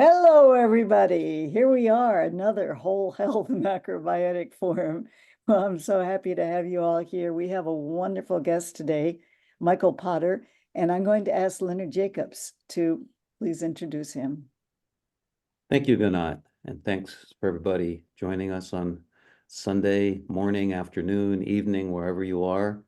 Hello, everybody. Here we are, another whole health macrobiotic forum. Well, I'm so happy to have you all here. We have a wonderful guest today, Michael Potter, and I'm going to ask Leonard Jacobs to please introduce him. Thank you, Ganat, and thanks for everybody joining us on Sunday morning, afternoon, evening, wherever you are.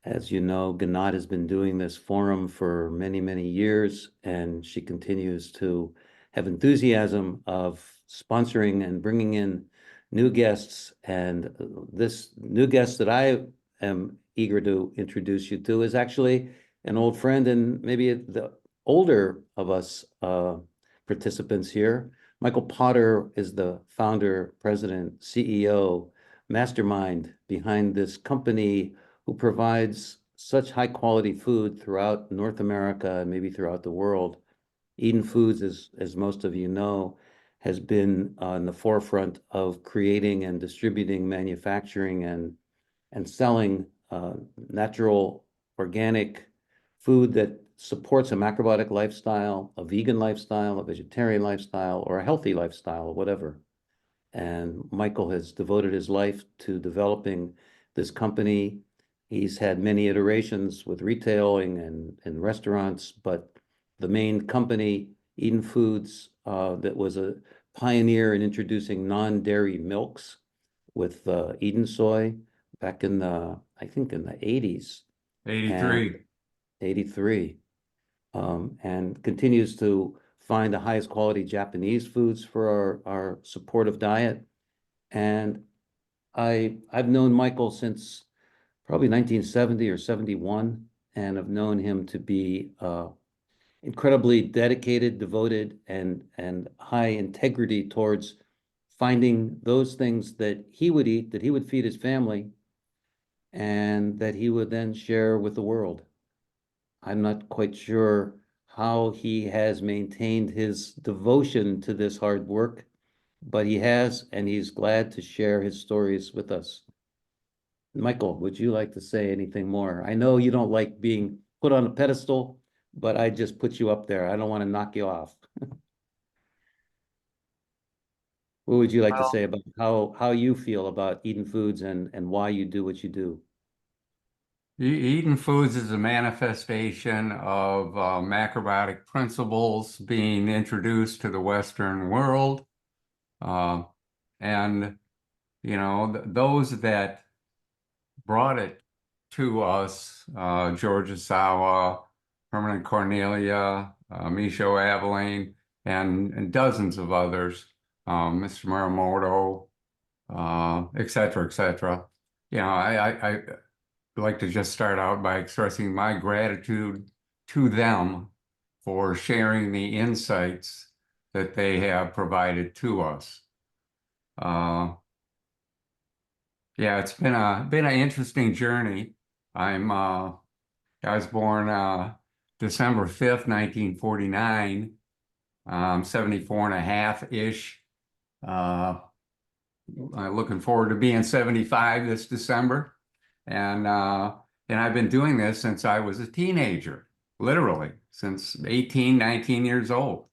As you know, Ganat has been doing this forum for many, many years, and she continues to have enthusiasm of sponsoring and bringing in new guests. And this new guest that I am eager to introduce you to is actually an old friend and maybe the older of us participants here. Michael Potter is the founder, president, CEO, mastermind behind this company who provides such high quality food throughout North America and maybe throughout the world. Eden Foods, as most of you know, has been on the forefront of creating and distributing, manufacturing and selling natural, organic food that supports a macrobiotic lifestyle, a vegan lifestyle, a vegetarian lifestyle, or a healthy lifestyle, or whatever. And Michael has devoted his life to developing this company. He's had many iterations with retailing and restaurants, but the main company, Eden Foods, that was a pioneer in introducing non-dairy milks with Eden soy back in I think in the 80s and 83. 83, and continues to find the highest quality Japanese foods for our supportive diet. And I've known Michael since probably 1970 or 71, and I've known him to be incredibly dedicated, devoted, and high integrity towards finding those things that he would eat, that he would feed his family, and that he would then share with the world. I'm not quite sure how he has maintained his devotion to this hard work, but he has, and he's glad to share his stories with us. Michael, would you like to say anything more? I know you don't like being put on a pedestal, but I just put you up there. I don't want to knock you off. What would you like to Well, say about how you feel about Eden Foods and why you do what you do? Eden Foods is a manifestation of macrobiotic principles being introduced to the Western world. Uh, and, those that brought it to us, George Asawa, Herman Cornelia, Micho Aveline, and dozens of others, Mr. Muramoto, et cetera, et cetera. I like to just start out by expressing my gratitude to them for sharing the insights that they have provided to us. Yeah, it's been an interesting journey. I was born December 5th, 1949. 74 and a half-ish. I'm looking forward to being 75 this December. And I've been doing this since I was a teenager, literally, since 18, 19 years old.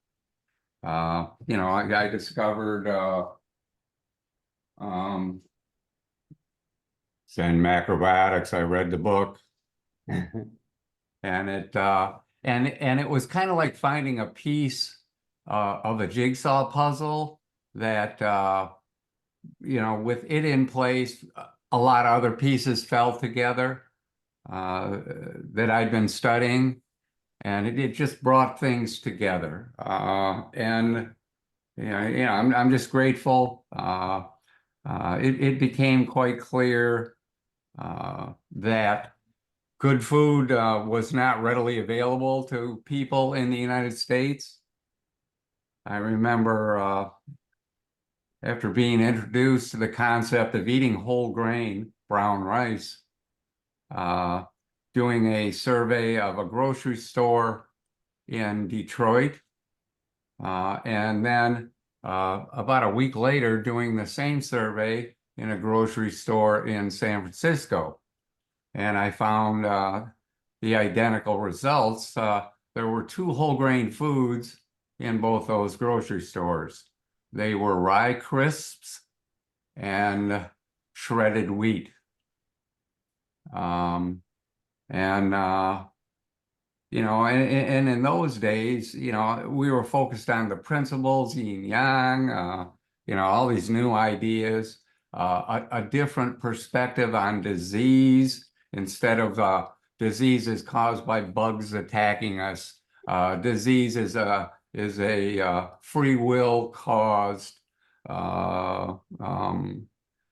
I discovered Zen Macrobiotics. I read the book, and it was kind of like finding a piece of a jigsaw puzzle that with it in place, a lot of other pieces fell together that I'd been studying, and it just brought things together. I'm just grateful. It became quite clear that good food was not readily available to people in the United States. I remember after being introduced to the concept of eating whole grain brown rice, doing a survey of a grocery store in Detroit, and then about a week later doing the same survey in a grocery store in San Francisco. And I found the identical results. There were two whole grain foods in both those grocery stores. They were rye crisps and shredded wheat. Um, and and in those days, we were focused on the principles, yin yang, all these new ideas, a different perspective on disease instead of diseases caused by bugs attacking us. Disease is a free will caused uh, um,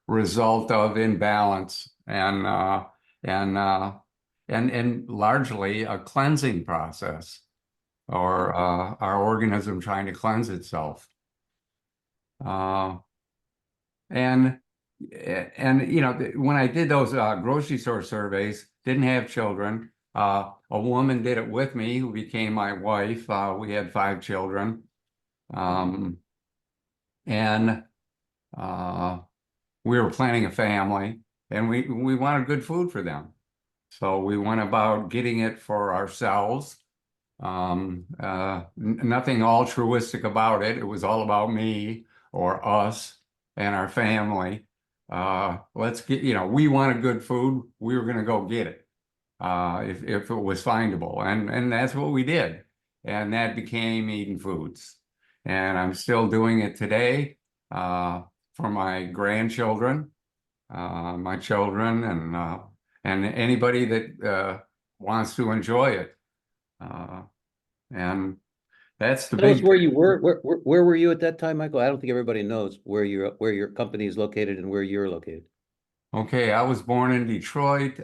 result of imbalance and and largely a cleansing process or our organism trying to cleanse itself. Uh, and when I did those grocery store surveys, didn't have children. A woman did it with me who became my wife. We had 5 children. Um, and uh, we were planning a family and we wanted good food for them. So we went about getting it for ourselves. Nothing altruistic about it. It was all about me or us and our family. We wanted good food. We were going to go get it if it was findable. And that's what we did. And that became Eden Foods. And I'm still doing it today for my grandchildren, my children, and anybody that wants to enjoy it. Uh, and that's the Tell us big where thing. you were. Where were you at that time, Michael? I don't think everybody knows where your company is located and where you're located. Okay, I was born in Detroit.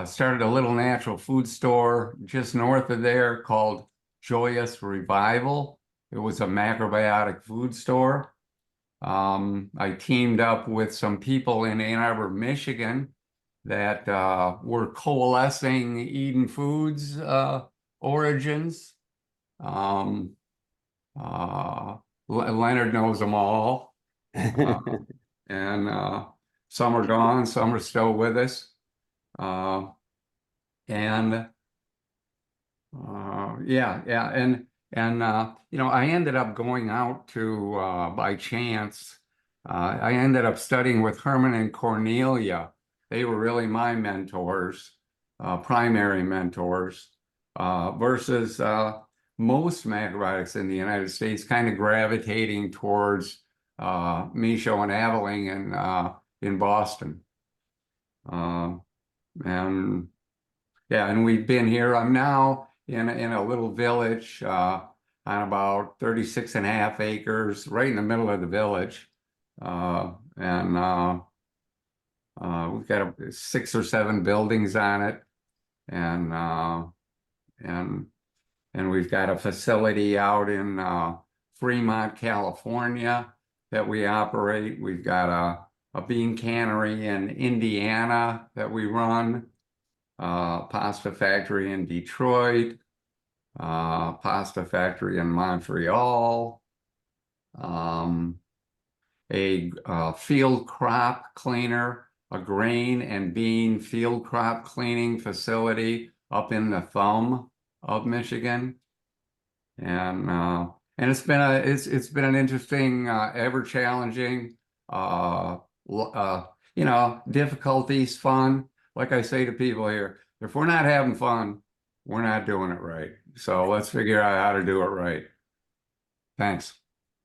Started a little natural food store just north of there called Joyous Revival. It was a macrobiotic food store. I teamed up with some people in Ann Arbor, Michigan that were coalescing Eden Foods origins. Um, uh, Leonard knows them all. Uh, and some are gone, some are still with us. Uh, and yeah, and I ended up going out to by chance. I ended up studying with Herman and Cornelia. They were really my mentors, primary mentors, versus most macrobiotics in the United States kind of gravitating towards Michaud and Aveling in Boston. Uh, and yeah, and we've been here. I'm now in a little village on about 36 and a half acres, right in the middle of the village. And we've got 6 or 7 buildings on it. And and and we've got a facility out in Fremont, California that we operate. We've got a bean cannery in Indiana that we run, pasta factory in Detroit, pasta factory in Montreal, um, a field crop cleaner, a grain and bean field crop cleaning facility up in the thumb of Michigan. And it's been an interesting, ever challenging, uh, difficulties, fun. Like I say to people here, if we're not having fun, we're not doing it right. So let's figure out how to do it right. Thanks.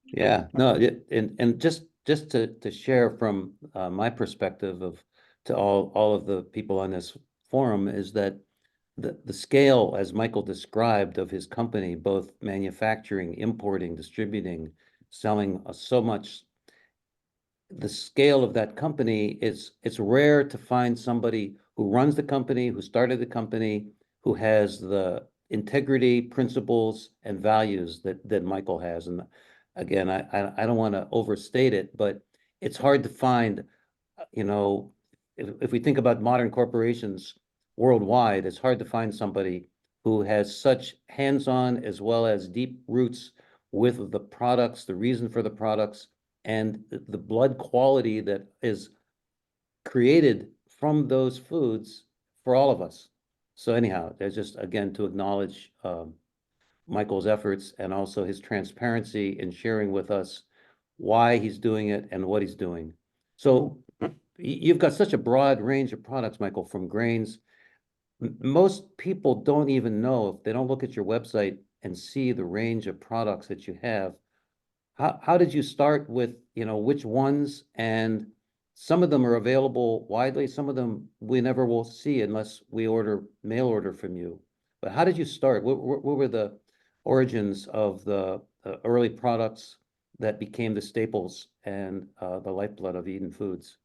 Yeah, no, and just to share from my perspective of to all of the people on this forum is that the scale, as Michael described, of his company, both manufacturing, importing, distributing, selling so much, the scale of that company is it's rare to find somebody who runs the company, who started the company, who has the integrity, principles, and values that Michael has. And again, I don't want to overstate it, but it's hard to find, if we think about modern corporations worldwide, it's hard to find somebody who has such hands-on as well as deep roots with the products, the reason for the products, and the blood quality that is created from those foods for all of us. So anyhow, there's just again to acknowledge Michael's efforts and also his transparency in sharing with us why he's doing it and what he's doing. So you've got such a broad range of products, Michael, from grains. Most people don't even know if they don't look at your website and see the range of products that you have. How did you start with, which ones? And some of them are available widely. Some of them we never will see unless we mail order from you. But how did you start? What were the origins of the early products that became the staples and the lifeblood of Eden Foods?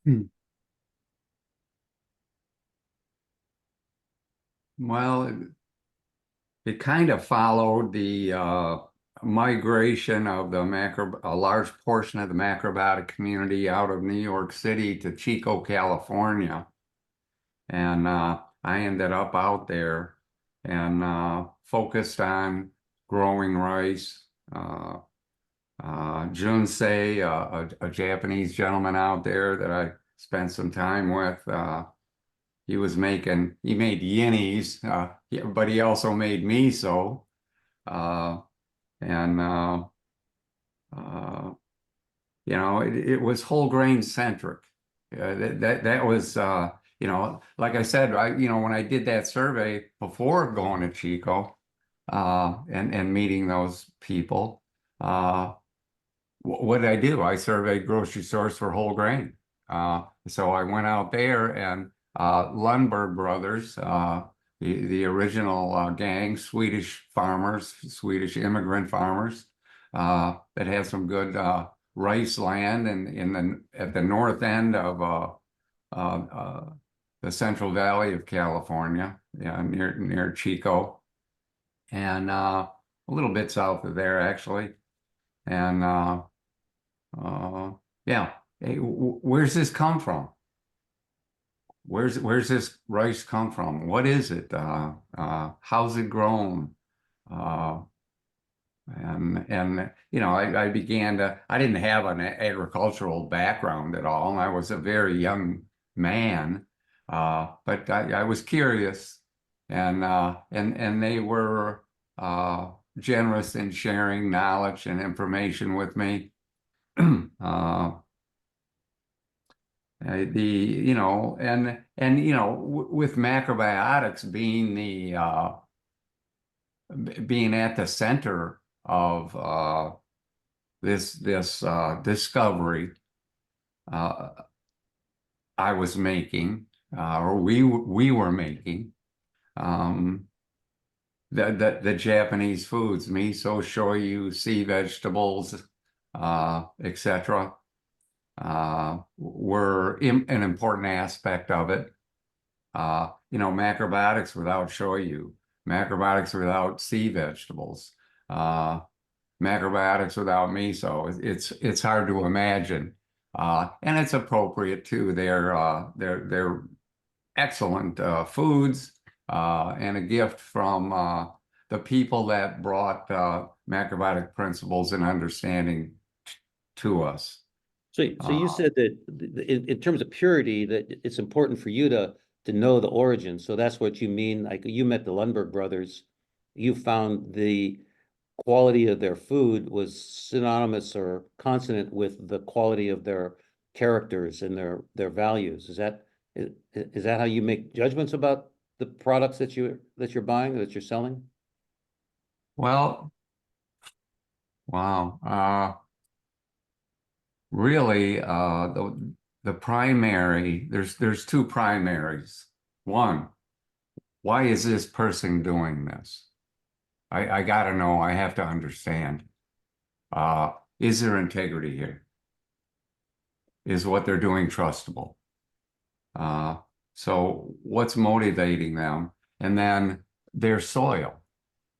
Hmm. Well, it kind of followed the migration of a large portion of the macrobiotic community out of New York City to Chico, California. And I ended up out there and focused on growing rice. Junsei, a Japanese gentleman out there that I spent some time with, he made yennies, but he also made miso. Uh, and uh, it was whole grain centric. That was like I said, when I did that survey before going to Chico and meeting those people, what did I do? I surveyed grocery stores for whole grain. So I went out there and Lundberg Brothers, the original gang, Swedish farmers, Swedish immigrant farmers that had some good rice land and at the north end of the Central Valley of California, near Chico, and a little bit south of there actually. And uh, yeah, hey, where's this come from? Where's this rice come from? What is it? How's it grown? Uh, and I didn't have an agricultural background at all. I was a very young man, but I was curious, and they were generous in sharing knowledge and information with me. Uh, the with macrobiotics being at the center of this discovery uh, I was making, or we were making, um, the Japanese foods, miso, shoyu, sea vegetables, etc. Were an important aspect of it. Macrobiotics without shoyu, macrobiotics without sea vegetables, macrobiotics without miso. It's hard to imagine, and it's appropriate too. They're excellent foods and a gift from the people that brought macrobiotic principles and understanding to us. So you said that in terms of purity, that it's important for you to know the origin. So that's what you mean. Like you met the Lundberg brothers, you found the quality of their food was synonymous or consonant with the quality of their characters and their values. Is that how you make judgments about the products that you're buying, that you're selling? Well, wow. Really, the primary, there's two primaries. One, why is this person doing this? I gotta know, I have to understand. Is there integrity here? Is what they're doing trustable? Uh, so what's motivating them? And then their soil.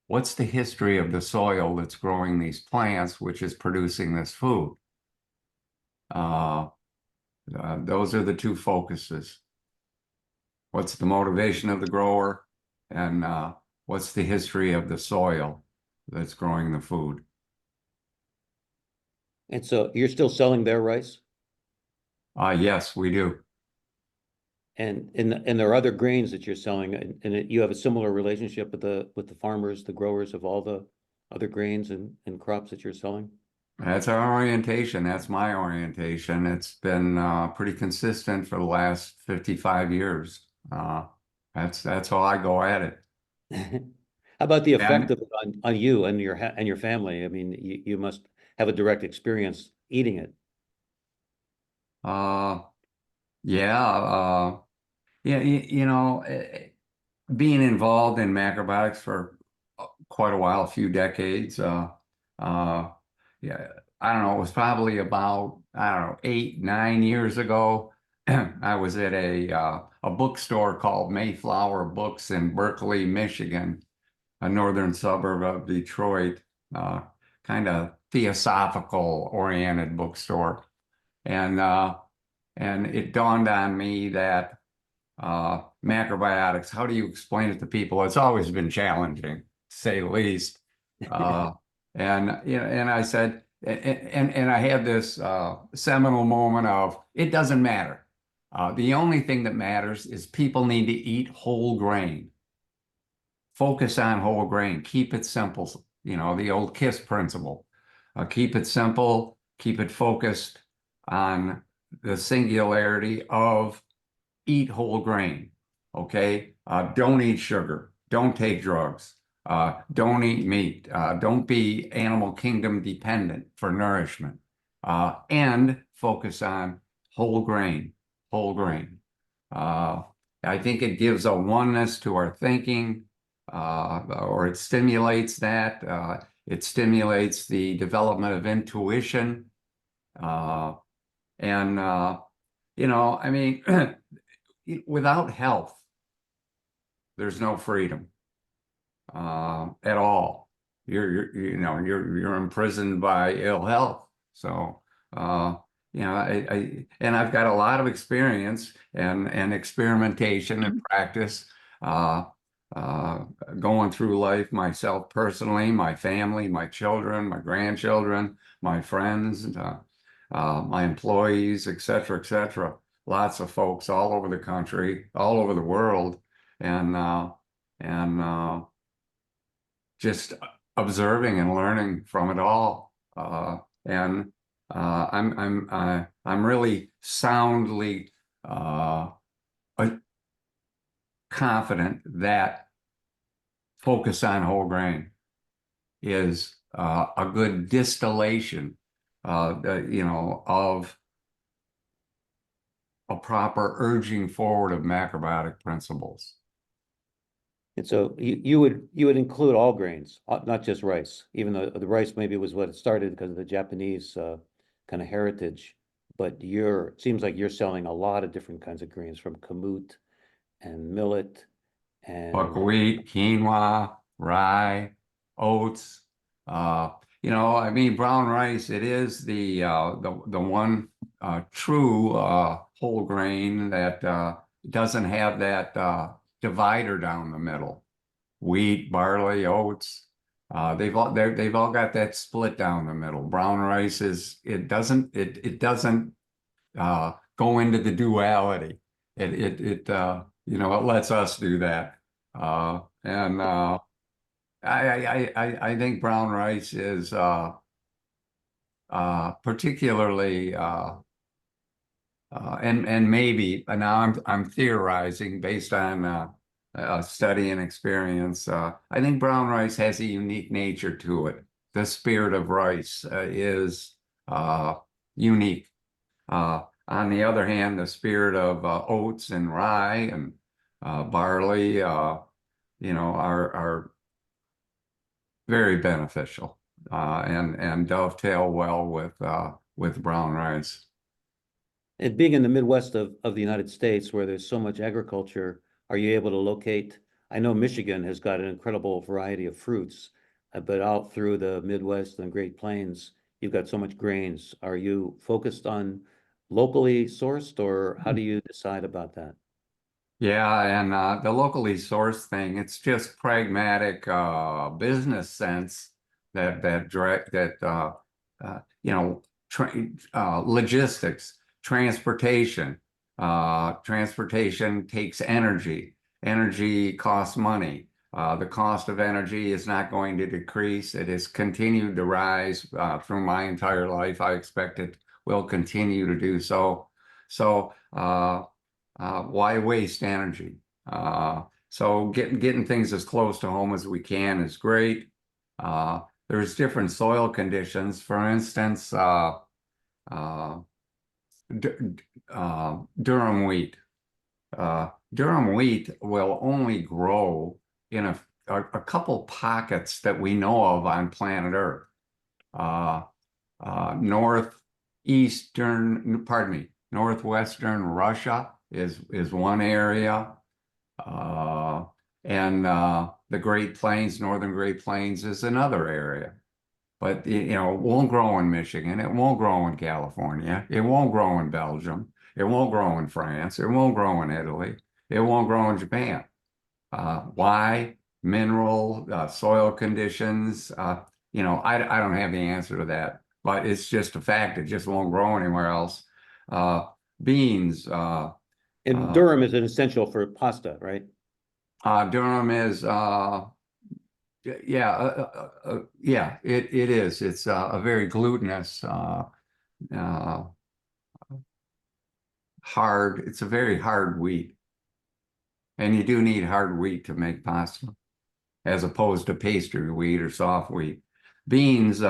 What's the history of the soil that's growing these plants, which is producing this food? Those are the two focuses. What's the motivation of the grower? And what's the history of the soil that's growing the food? And so you're still selling their rice? Yes, we do. And there are other grains that you're selling, and you have a similar relationship with the farmers, the growers of all the other grains and crops that you're selling? That's our orientation. That's my orientation. It's been pretty consistent for the last 55 years. That's how I go at it. How about the effect And of it on you and your family? I mean, you must have a direct experience eating it. uh, yeah, yeah, being involved in macrobiotics for quite a while, a few decades. Uh, yeah, I don't know. It was probably about, I don't know, 8, 9 years ago. I was at a bookstore called Mayflower Books in Berkeley, Michigan, a northern suburb of Detroit, uh, kind of theosophical oriented bookstore. And and it dawned on me that macrobiotics, how do you explain it to people? It's always been challenging, to say the least. Uh, and I said, and I had this seminal moment of it doesn't matter. The only thing that matters is people need to eat whole grain. Focus on whole grain. Keep it simple. The old KISS principle. Keep it simple. Keep it focused on the singularity of eat whole grain. Okay. Don't eat sugar. Don't take drugs. Don't eat meat. Don't be animal kingdom dependent for nourishment. And focus on whole grain. Whole grain. Uh, I think it gives a oneness to our thinking, or it stimulates that. It stimulates the development of intuition. Uh, and, I mean, without health, there's no freedom at all. You're imprisoned by ill health. So, uh, and I've got a lot of experience and experimentation and practice, uh, uh, going through life myself personally, my family, my children, my grandchildren, my friends, my employees, et cetera, et cetera. Lots of folks all over the country, all over the world, and just observing and learning from it all. And I'm really soundly uh, confident that focus on whole grain is a good distillation, of a proper urging forward of macrobiotic principles. And so you would include all grains, not just rice, even though the rice maybe was what it started because of the Japanese kind of heritage. But it seems like you're selling a lot of different kinds of grains from kamut and millet and Buckwheat, quinoa, rye, oats. I mean, brown rice, it is the one true whole grain that doesn't have that divider down the middle. Wheat, barley, oats, they've all got that split down the middle. Brown rice it doesn't go into the duality. It lets us do that. And I think brown rice is particularly and maybe now I'm theorizing based on study and experience. I think brown rice has a unique nature to it. The spirit of rice is unique. On the other hand, the spirit of oats and rye and barley, are very beneficial and dovetail well with brown rice. And being in the Midwest of the United States, where there's so much agriculture, are you able to locate? I know Michigan has got an incredible variety of fruits, but out through the Midwest and Great Plains, you've got so much grains. Are you focused on locally sourced, or how do you decide about that? Yeah, and the locally sourced thing, it's just pragmatic business sense that direct that uh, you know logistics, transportation, Transportation takes energy. Energy costs money. The cost of energy is not going to decrease. It has continued to rise through my entire life. I expect it will continue to do so. So why waste energy? So getting things as close to home as we can is great. There's different soil conditions. For instance, uh, D Durham wheat. Durham wheat will only grow in a couple pockets that we know of on planet Earth. Uh, northwestern Russia is one area, uh, and the Great Plains, northern Great Plains is another area. But it won't grow in Michigan. It won't grow in California. It won't grow in Belgium. It won't grow in France. It won't grow in Italy. It won't grow in Japan. Why? Mineral, soil conditions. I don't have the answer to that, but it's just a fact. It just won't grow anywhere else. Uh, Beans. And Uh, Durham is an essential for pasta, right? Durham is yeah, it is. It's a very glutinous, uh, hard. It's a very hard wheat, and you do need hard wheat to make pasta, as opposed to pastry wheat or soft wheat. Beans,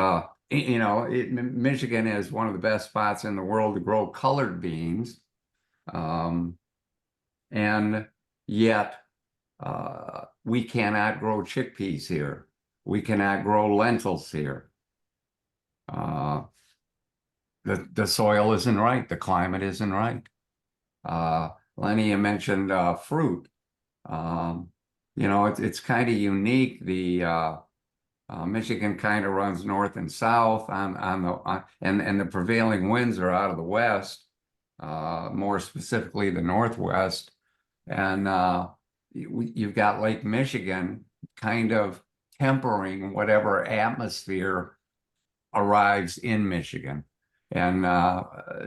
Michigan is one of the best spots in the world to grow colored beans, um, and yet we cannot grow chickpeas here. We cannot grow lentils here. Uh, the soil isn't right. The climate isn't right. Lenny, you mentioned fruit. Um, it's kind of unique. The Michigan kind of runs north and south and the prevailing winds are out of the west, more specifically the northwest. And you've got Lake Michigan kind of tempering whatever atmosphere arrives in Michigan. And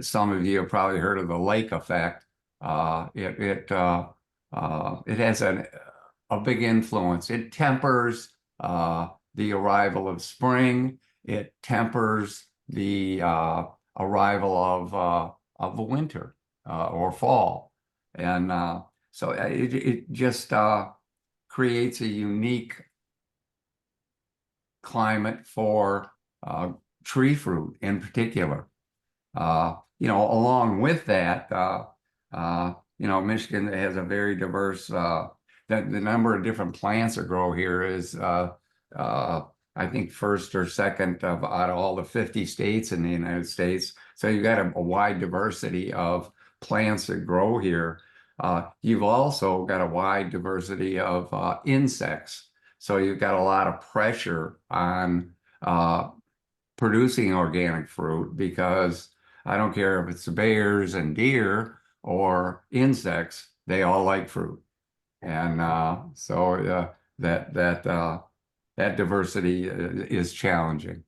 some of you have probably heard of the lake effect. It has a big influence. It tempers the arrival of spring. It tempers the arrival of the winter or fall. And so it just creates a unique climate for tree fruit in particular. Along with that, Michigan has a very diverse, the number of different plants that grow here is, I think, first or second out of all the 50 states in the United States. So you've got a wide diversity of plants that grow here. You've also got a wide diversity of insects. So you've got a lot of pressure on producing organic fruit because I don't care if it's bears and deer or insects, they all like fruit. And so that diversity is challenging.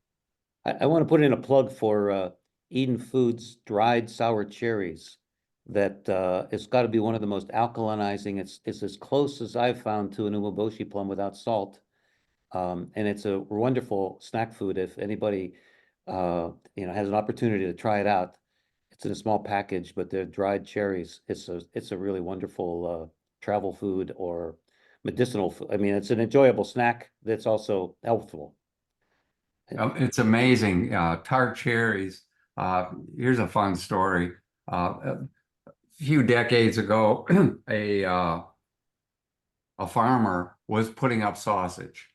I want to put in a plug for Eden Foods dried sour cherries. That it's got to be one of the most alkalinizing. It's as close as I've found to an umeboshi plum without salt. And it's a wonderful snack food if anybody has an opportunity to try it out. It's in a small package, but they're dried cherries. It's a really wonderful travel food or medicinal food. I mean, it's an enjoyable snack that's also healthful. It's amazing. Tart cherries. Here's a fun story. A few decades ago, a farmer was putting up sausage,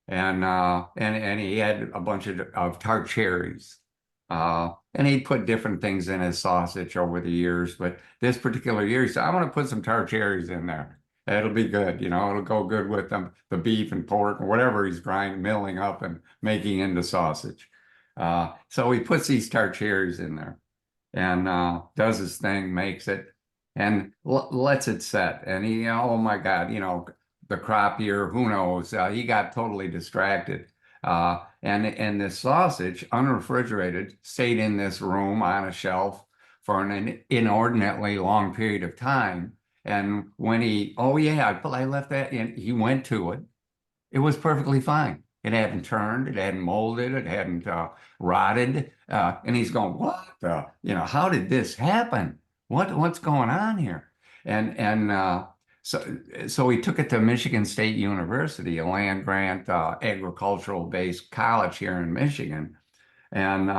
and he had a bunch of tart cherries. And he'd put different things in his sausage over the years, but this particular year he said, "I want to put some tart cherries in there. It'll be good, it'll go good with the beef and pork and whatever he's milling up and making into sausage." So he puts these tart cherries in there and does his thing, makes it, and lets it set. And he, oh my God, the crop year, who knows? He got totally distracted. And this sausage, unrefrigerated, stayed in this room on a shelf for an inordinately long period of time. And when oh yeah, I left that in, he went to it. It was perfectly fine. It hadn't turned, it hadn't molded, it hadn't rotted. And he's going, what? How did this happen? What's going on here? And so we took it to Michigan State University, a land grant agricultural based college here in Michigan, and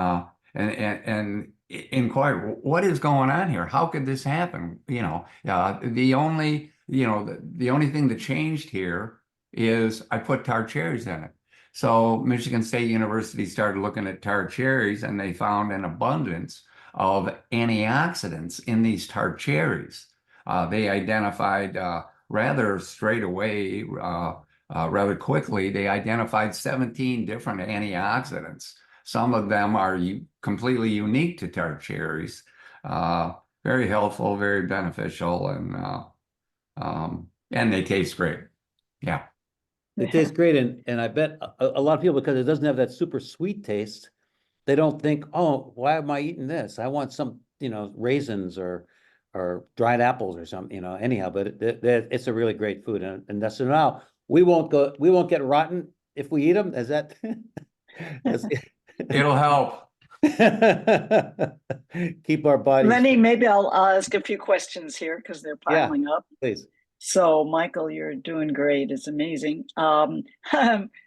inquired what is going on here? How could this happen? The only thing that changed here is I put tart cherries in it. So Michigan State University started looking at tart cherries, and they found an abundance of antioxidants in these tart cherries. They identified rather straight away, rather quickly, they identified 17 different antioxidants. Some of them are completely unique to tart cherries. Very helpful, very beneficial, and they taste great. Yeah. It tastes great, and I bet a lot of people, because it doesn't have that super sweet taste, they don't think, oh, why am I eating this? I want some, raisins or dried apples or something, anyhow. But it's a really great food, and that's so now we won't get rotten if we eat them. Is that? It'll help. Keep our bodies. Lenny, maybe I'll ask a few questions here because they're piling up. Please. So, Michael, you're doing great. It's amazing.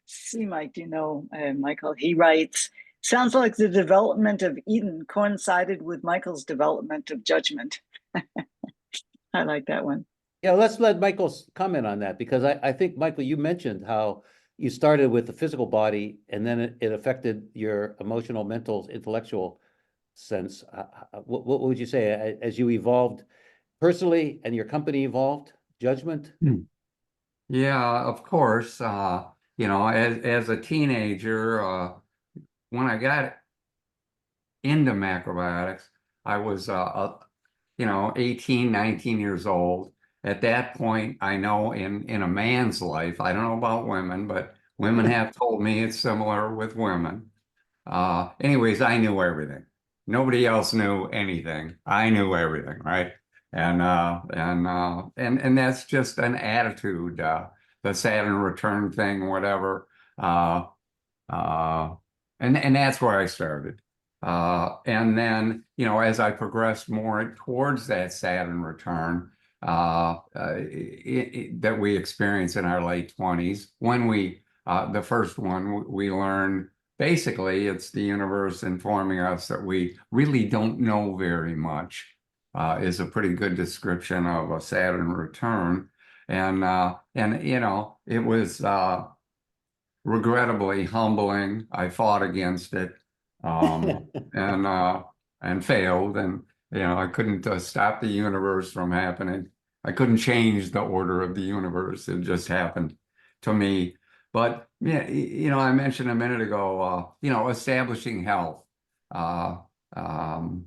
See, Mike, do you know Michael? He writes, sounds like the development of Eden coincided with Michael's development of judgment. I like that one. Yeah, let's let Michael comment on that, because I think, Michael, you mentioned how you started with the physical body, and then it affected your emotional, mental, intellectual sense. What would you say as you evolved personally and your company evolved? Judgment? Yeah, of course. As a teenager, when I got into macrobiotics, I was 18, 19 years old. At that point, I know in a man's life, I don't know about women, but women have told me it's similar with women. Anyways, I knew everything. Nobody else knew anything. I knew everything, right? And that's just an attitude, the Saturn return thing, whatever. Uh, uh, and that's where I started. And then, as I progressed more towards that Saturn return, that we experience in our late 20s, when the first one, we learn basically it's the universe informing us that we really don't know very much, is a pretty good description of a Saturn return. And it was regrettably humbling. I fought against it, and failed. And I couldn't stop the universe from happening. I couldn't change the order of the universe. It just happened to me. But yeah, I mentioned a minute ago, establishing health. Uh, um,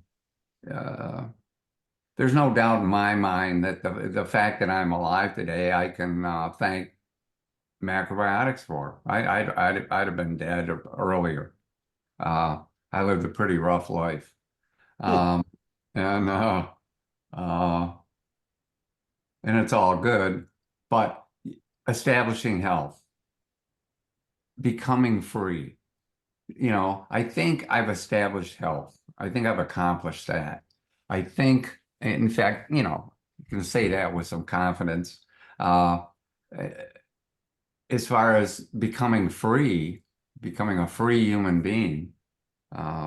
there's no doubt in my mind that the fact that I'm alive today, I can thank macrobiotics for. I'd have been dead earlier. I lived a pretty rough life, and uh, and it's all good. But establishing health, becoming free. I think I've established health. I think I've accomplished that. I think, in fact, you can say that with some confidence. As far as becoming free, becoming a free human being,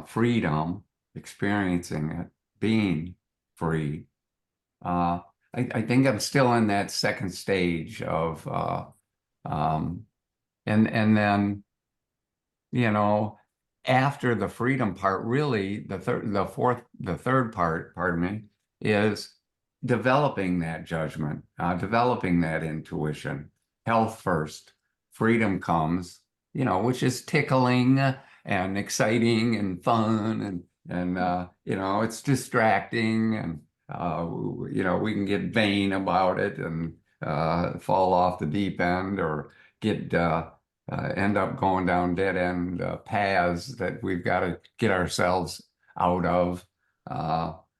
freedom, experiencing it, being free. I think I'm still in that second stage of, and then, after the freedom part, really the third part, pardon me, is developing that judgment, developing that intuition. Health first, freedom comes, which is tickling and exciting and fun, and it's distracting, and we can get vain about it and fall off the deep end, or end up going down dead end paths that we've got to get ourselves out of.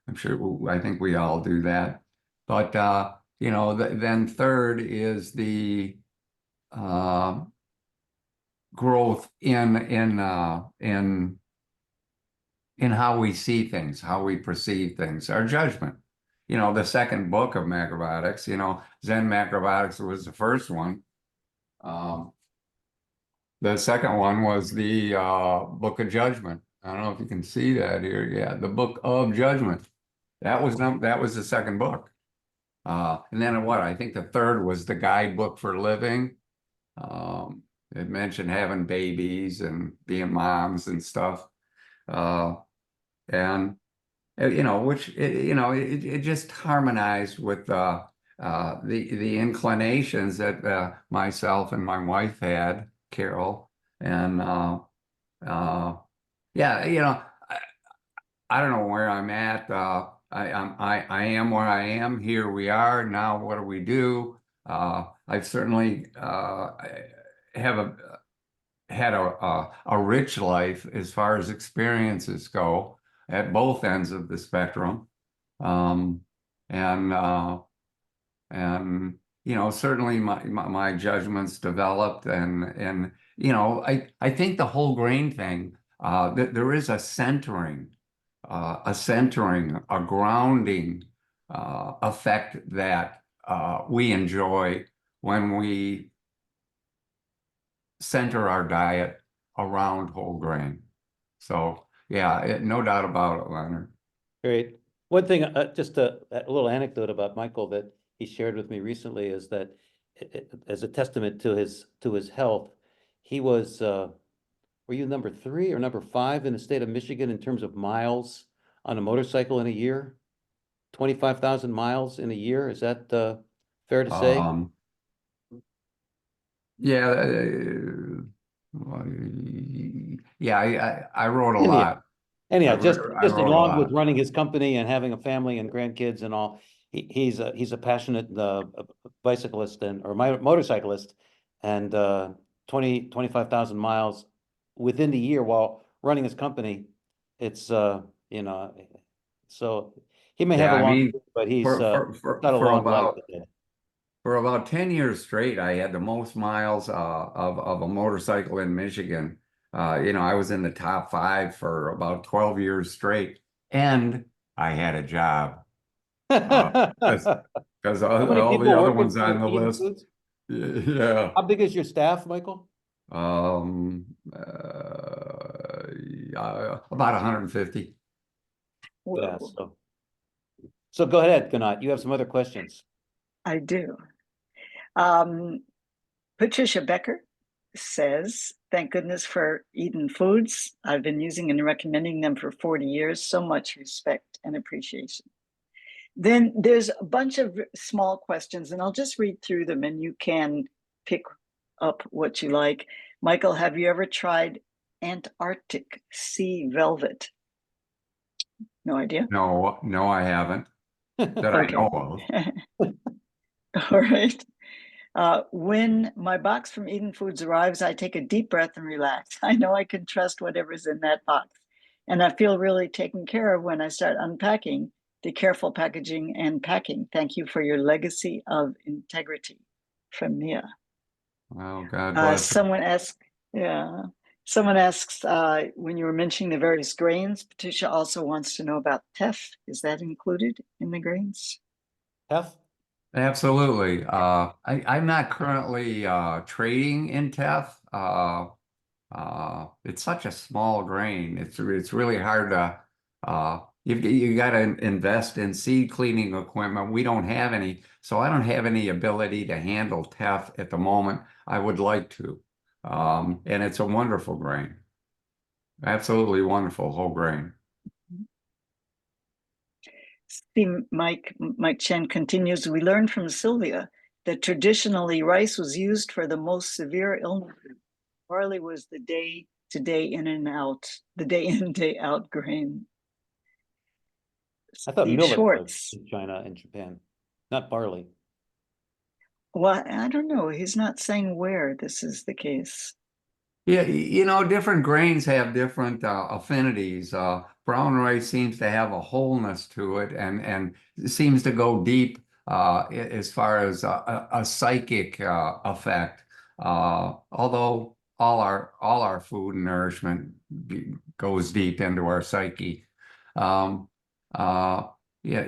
I'm sure, I think we all do that. But, then third is the uh, growth in how we see things, how we perceive things, our judgment. The second book of macrobiotics, Zen Macrobiotics was the first one. Um, the second one was the Book of Judgment. I don't know if you can see that here. Yeah, the Book of Judgment. That was the second book. And then what? I think the third was the Guidebook for Living. It mentioned having babies and being moms and stuff. Uh, and which it just harmonized with the inclinations that myself and my wife had, Carol, and uh, yeah, I don't know where I'm at. I am where I am. Here we are. Now, what do we do? I've certainly have had a rich life as far as experiences go at both ends of the spectrum. Um, and certainly my judgments developed, and I think the whole grain thing, that there is a grounding effect that we enjoy when we center our diet around whole grain. So yeah, no doubt about it, Leonard. Great. One thing, just a little anecdote about Michael that he shared with me recently is that as a testament to his health, he was were you number 3 or number 5 in the state of Michigan in terms of miles on a motorcycle in a year? 25,000 miles in a year. Is that fair to say? Um, yeah, yeah, I wrote a Anyhow, lot. anyhow, just I wrote a along with lot. running his company and having a family and grandkids and all, he's a passionate bicyclist and or motorcyclist, and 25,000 miles within the year while running his company. It's you know, so he may have Yeah, a I long, mean, but he's for for for got a for long life about ahead. for about 10 years straight, I had the most miles of a motorcycle in Michigan. I was in the top 5 for about 12 years straight, and I had a job. Uh, because How many all the people other working ones on for the Eden list, Foods? yeah. How big is your staff, Michael? Um, about 150. Yeah, Whoa, so go ahead, Ganat. You have some other questions. I do. Um, Patricia Becker says, thank goodness for Eden Foods. I've been using and recommending them for 40 years. So much respect and appreciation. Then there's a bunch of small questions, and I'll just read through them and you can pick up what you like. Michael, have you ever tried Antarctic sea velvet? No idea. No, no, I haven't that I Okay. know of. All right. When my box from Eden Foods arrives, I take a deep breath and relax. I know I can trust whatever's in that box. And I feel really taken care of when I start unpacking the careful packaging and packing. Thank you for your legacy of integrity. From Mia. Well, God bless her. Someone asks, yeah, someone asks, when you were mentioning the various grains, Patricia also wants to know about teff. Is that included in the grains? F? Absolutely. I'm not currently trading in TEF. It's such a small grain. It's really hard to you got to invest in seed cleaning equipment. We don't have any, so I don't have any ability to handle teff at the moment. I would like to, and it's a wonderful grain, absolutely wonderful whole grain. See, Mike Chen continues, we learned from Sylvia that traditionally rice was used for the most severe illnesses. Barley was the day to day in and out, the day in, day out grain. I thought Steve millet was Schwartz. in China and Japan, not barley. Well, I don't know. He's not saying where this is the case. Yeah, different grains have different affinities. brown rice seems to have a wholeness to it, and seems to go deep as far as a psychic effect. Although all our food and nourishment goes deep into our psyche. Um, uh, yeah,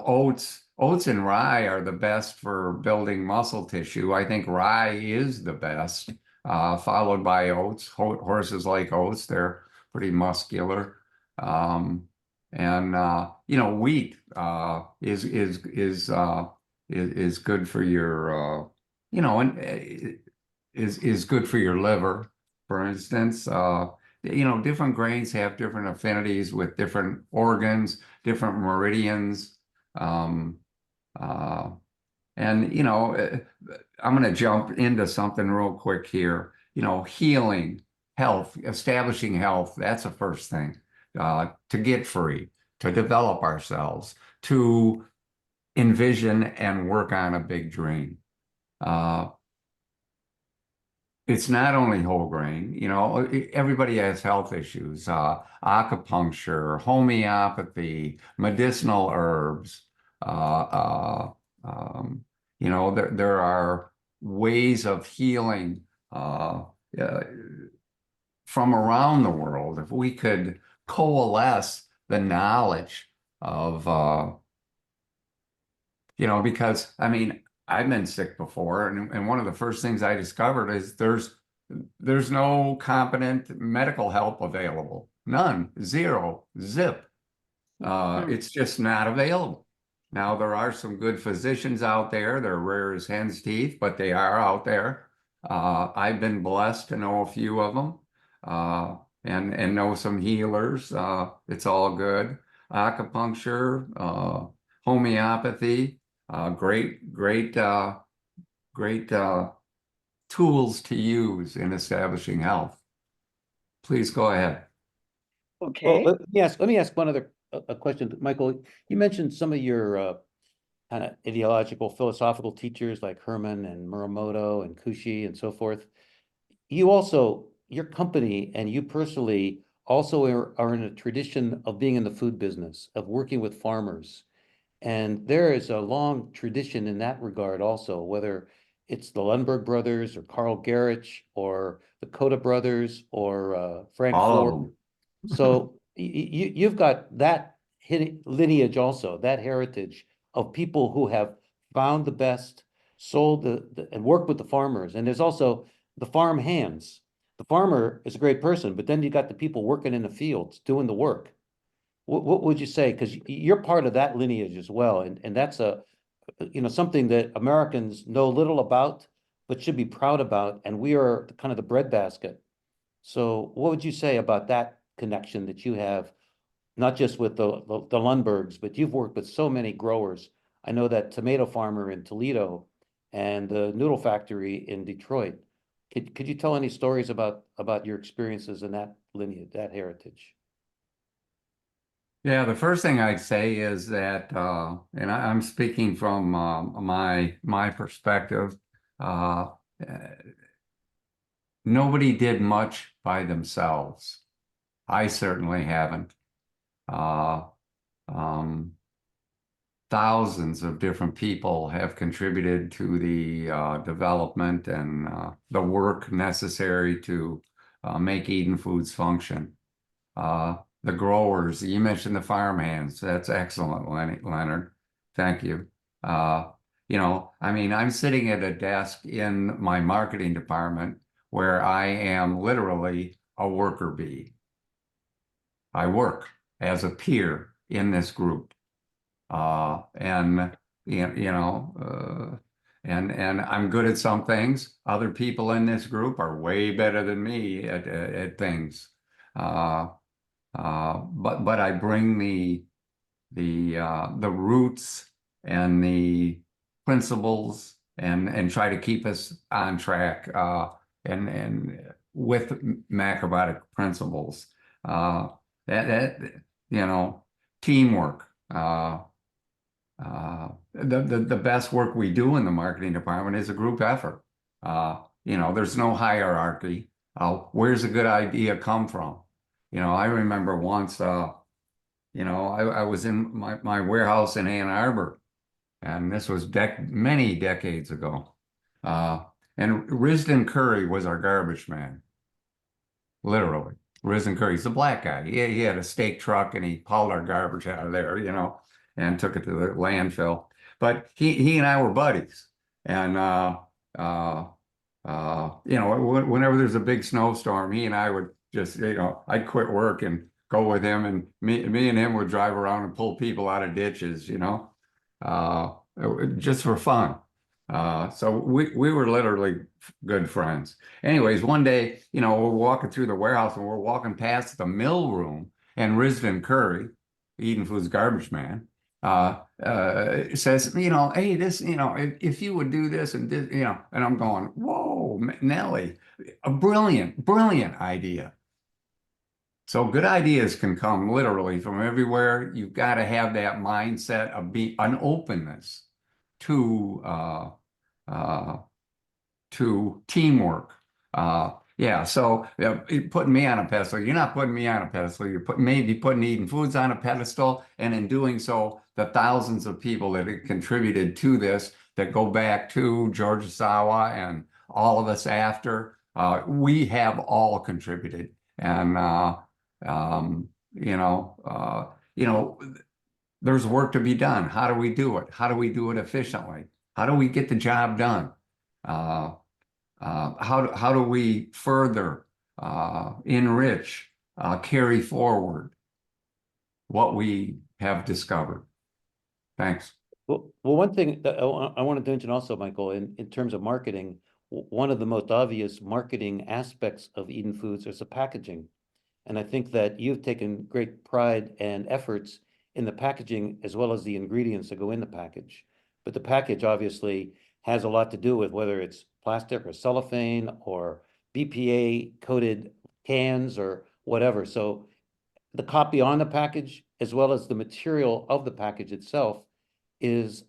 oats and rye are the best for building muscle tissue. I think rye is the best, followed by oats. Horses like oats; they're pretty muscular. Um, and wheat is good for your and is good for your liver, for instance. Different grains have different affinities with different organs, different meridians. Um, uh, and, I'm going to jump into something real quick here. Healing, health, establishing health, that's the first thing. To get free, to develop ourselves, to envision and work on a big dream. Uh, it's not only whole grain, everybody has health issues, acupuncture, homeopathy, medicinal herbs. Uh, there are ways of healing uh, from around the world. If we could coalesce the knowledge of because I mean, I've been sick before, and one of the first things I discovered is there's no competent medical help available. None, zero, zip. Hmm. It's just not available. Now there are some good physicians out there. They're rare as hen's teeth, but they are out there. I've been blessed to know a few of them, and know some healers. It's all good. Acupuncture, homeopathy, great tools to use in establishing health. Please go ahead. Well, Okay. let me ask one other a question. Michael, you mentioned some of your kind of ideological, philosophical teachers like Herman and Muramoto and Kushi and so forth. You also, your company and you personally also are in a tradition of being in the food business, of working with farmers. And there is a long tradition in that regard also, whether it's the Lundberg brothers or Carl Gerich or the Coda brothers or Frank All of Ford. them. So you've got that lineage also, that heritage of people who have found the best, sold and worked with the farmers. And there's also the farm hands. The farmer is a great person, but then you got the people working in the fields doing the work. What would you say? Because you're part of that lineage as well, and that's something that Americans know little about, but should be proud about. And we are kind of the breadbasket. So what would you say about that connection that you have, not just with the Lundbergs, but you've worked with so many growers. I know that tomato farmer in Toledo and the noodle factory in Detroit. Could you tell any stories about your experiences in that lineage, that heritage? Yeah, the first thing I'd say is that, and I'm speaking from my perspective, uh, nobody did much by themselves. I certainly haven't. Uh, um, Thousands of different people have contributed to the development and the work necessary to make Eden Foods function. The growers, you mentioned the farm hands. That's excellent, Leonard. Thank you. I mean, I'm sitting at a desk in my marketing department where I am literally a worker bee. I work as a peer in this group. And and I'm good at some things. Other people in this group are way better than me at things. Uh, but I bring the roots and the principles and try to keep us on track and with macrobiotic principles. That teamwork. The best work we do in the marketing department is a group effort. There's no hierarchy. Where's a good idea come from? I remember once I was in my warehouse in Ann Arbor, and this was many decades ago. Uh, and Risden Curry was our garbage man, literally. Risden Curry, he's a black guy. He had a steak truck and he hauled our garbage out of there, and took it to the landfill. But he and I were buddies. And uh, whenever there's a big snowstorm, he and I would just, I'd quit work and go with him, and me and him would drive around and pull people out of ditches, uh, just for fun. So we were literally good friends. Anyways, one day, we're walking through the warehouse and we're walking past the mill room, and Risden Curry, Eden Foods garbage man, says, hey, this, if you would do this and this, and I'm going, whoa, Nelly, a brilliant, brilliant idea. So good ideas can come literally from everywhere. You've got to have that mindset of an openness to uh, to teamwork. Yeah, so you're putting me on a pedestal. You're not putting me on a pedestal. You're maybe putting Eden Foods on a pedestal, and in doing so, the thousands of people that have contributed to this that go back to George Sawa and all of us after, we have all contributed, and um, you know, uh, you know, there's work to be done. How do we do it? How do we do it efficiently? How do we get the job done? Uh, how do we further enrich, carry forward what we have discovered? Thanks. Well, one thing that I wanted to mention also, Michael, in terms of marketing, one of the most obvious marketing aspects of Eden Foods is the packaging. And I think that you've taken great pride and efforts in the packaging as well as the ingredients that go in the package. But the package obviously has a lot to do with whether it's plastic or cellophane or BPA coated cans or whatever. So the copy on the package as well as the material of the package itself is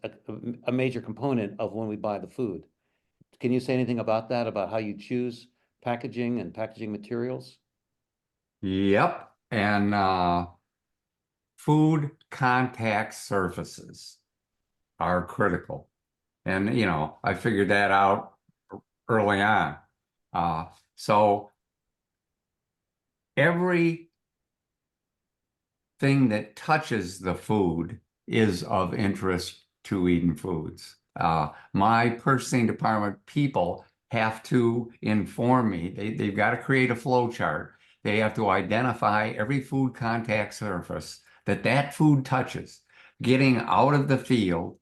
a major component of when we buy the food. Can you say anything about that, about how you choose packaging and packaging materials? Yep. And food contact surfaces are critical. And, I figured that out early on. So everything that touches the food is of interest to Eden Foods. My purchasing department people have to inform me. They've got to create a flow chart. They have to identify every food contact surface that food touches, getting out of the field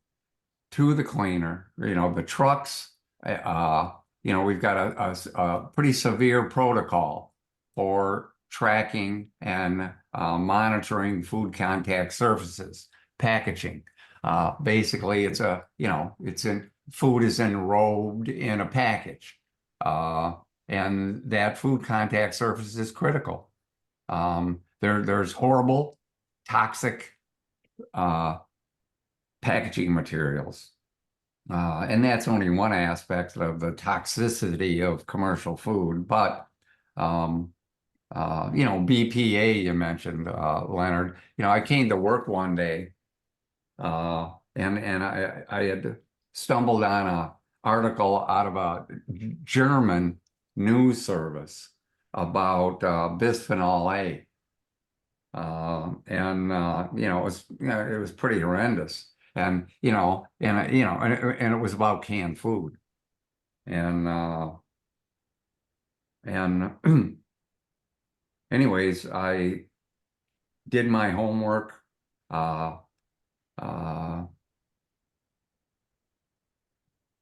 to the cleaner, the trucks. We've got a pretty severe protocol for tracking and monitoring food contact surfaces, packaging. Basically, food is enrobed in a package, and that food contact surface is critical. There's horrible, toxic packaging materials. And that's only one aspect of the toxicity of commercial food. But, BPA, you mentioned, Leonard. I came to work one day, and I had stumbled on an article out of a German news service about bisphenol A. It was pretty horrendous. And it was about canned food. And anyways, I did my homework, uh, uh,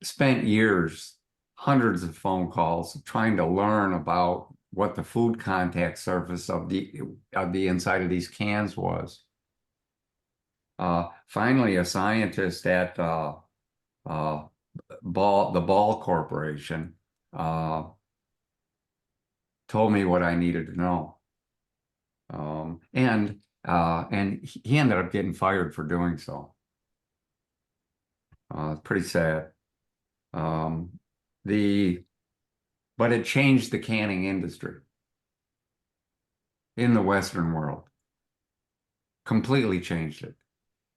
spent years, hundreds of phone calls trying to learn about what the food contact surface of the inside of these cans was. Finally, a scientist at the Ball Corporation told me what I needed to know, and he ended up getting fired for doing so. Pretty sad. But it changed the canning industry in the Western world. completely changed it.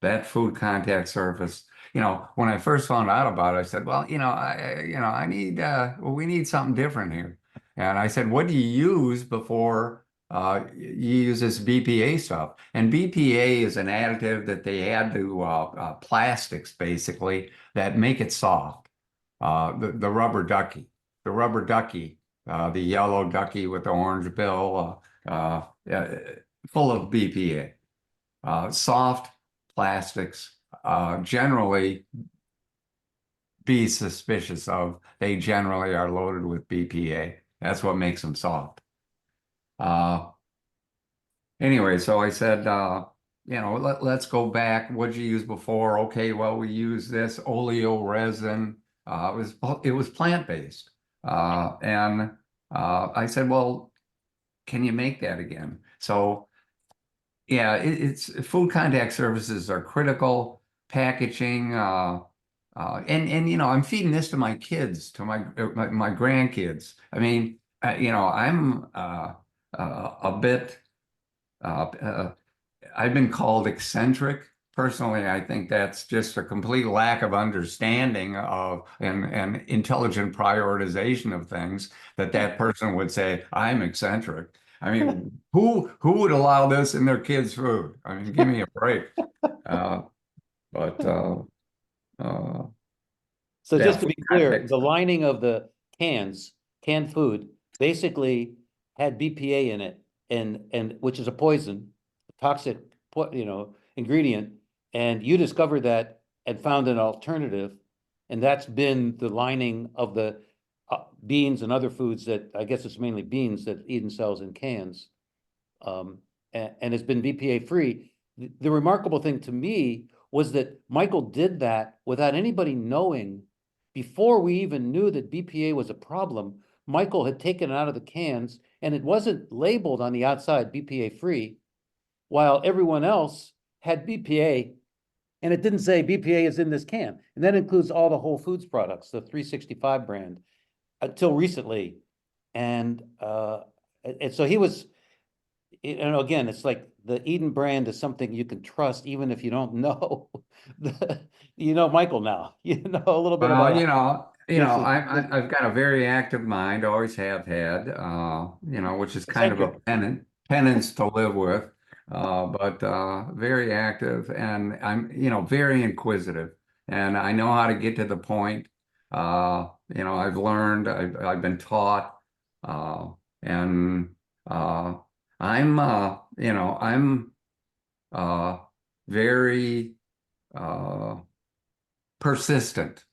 That food contact surface, when I first found out about it, I said, well, I need, well, we need something different here. And I said, what do you use before you use this BPA stuff? And BPA is an additive that they add to plastics, basically, that make it soft. The rubber ducky, the rubber ducky, the yellow ducky with the orange bill, full of BPA. Soft plastics, generally be suspicious of. They generally are loaded with BPA. That's what makes them soft. Uh, anyway, so I said, let's go back. What'd you use before? Okay, well, we use this oleo resin. It was plant-based. And I said, well, can you make that again? So yeah, it's food contact services are critical. Packaging, and I'm feeding this to my kids, to my grandkids. I mean, I'm a bit. I've been called eccentric. Personally, I think that's just a complete lack of understanding of and intelligent prioritization of things that person would say, I'm eccentric. I mean, who would allow this in their kids' food? I mean, give me a break. Uh, but uh, So yeah, just to food be clear, context. the lining of the canned food, basically had BPA in it, and which is a poison, toxic, ingredient. And you discovered that and found an alternative, and that's been the lining of the beans and other foods that I guess it's mainly beans that Eden sells in cans, and it's been BPA free. The remarkable thing to me was that Michael did that without anybody knowing. Before we even knew that BPA was a problem, Michael had taken it out of the cans and it wasn't labeled on the outside BPA free, while everyone else had BPA and it didn't say BPA is in this can. And that includes all the Whole Foods products, the 365 brand, until recently. And so he was, again, it's like the Eden brand is something you can trust, even if you don't know. Michael now. A little bit Well, about this is I've got a very active mind, always have had, which is kind of a eccentric. penance to live with, but very active, and I'm, very inquisitive, and I know how to get to the point. I've learned, I've been taught, and I'm uh, very uh, persistent,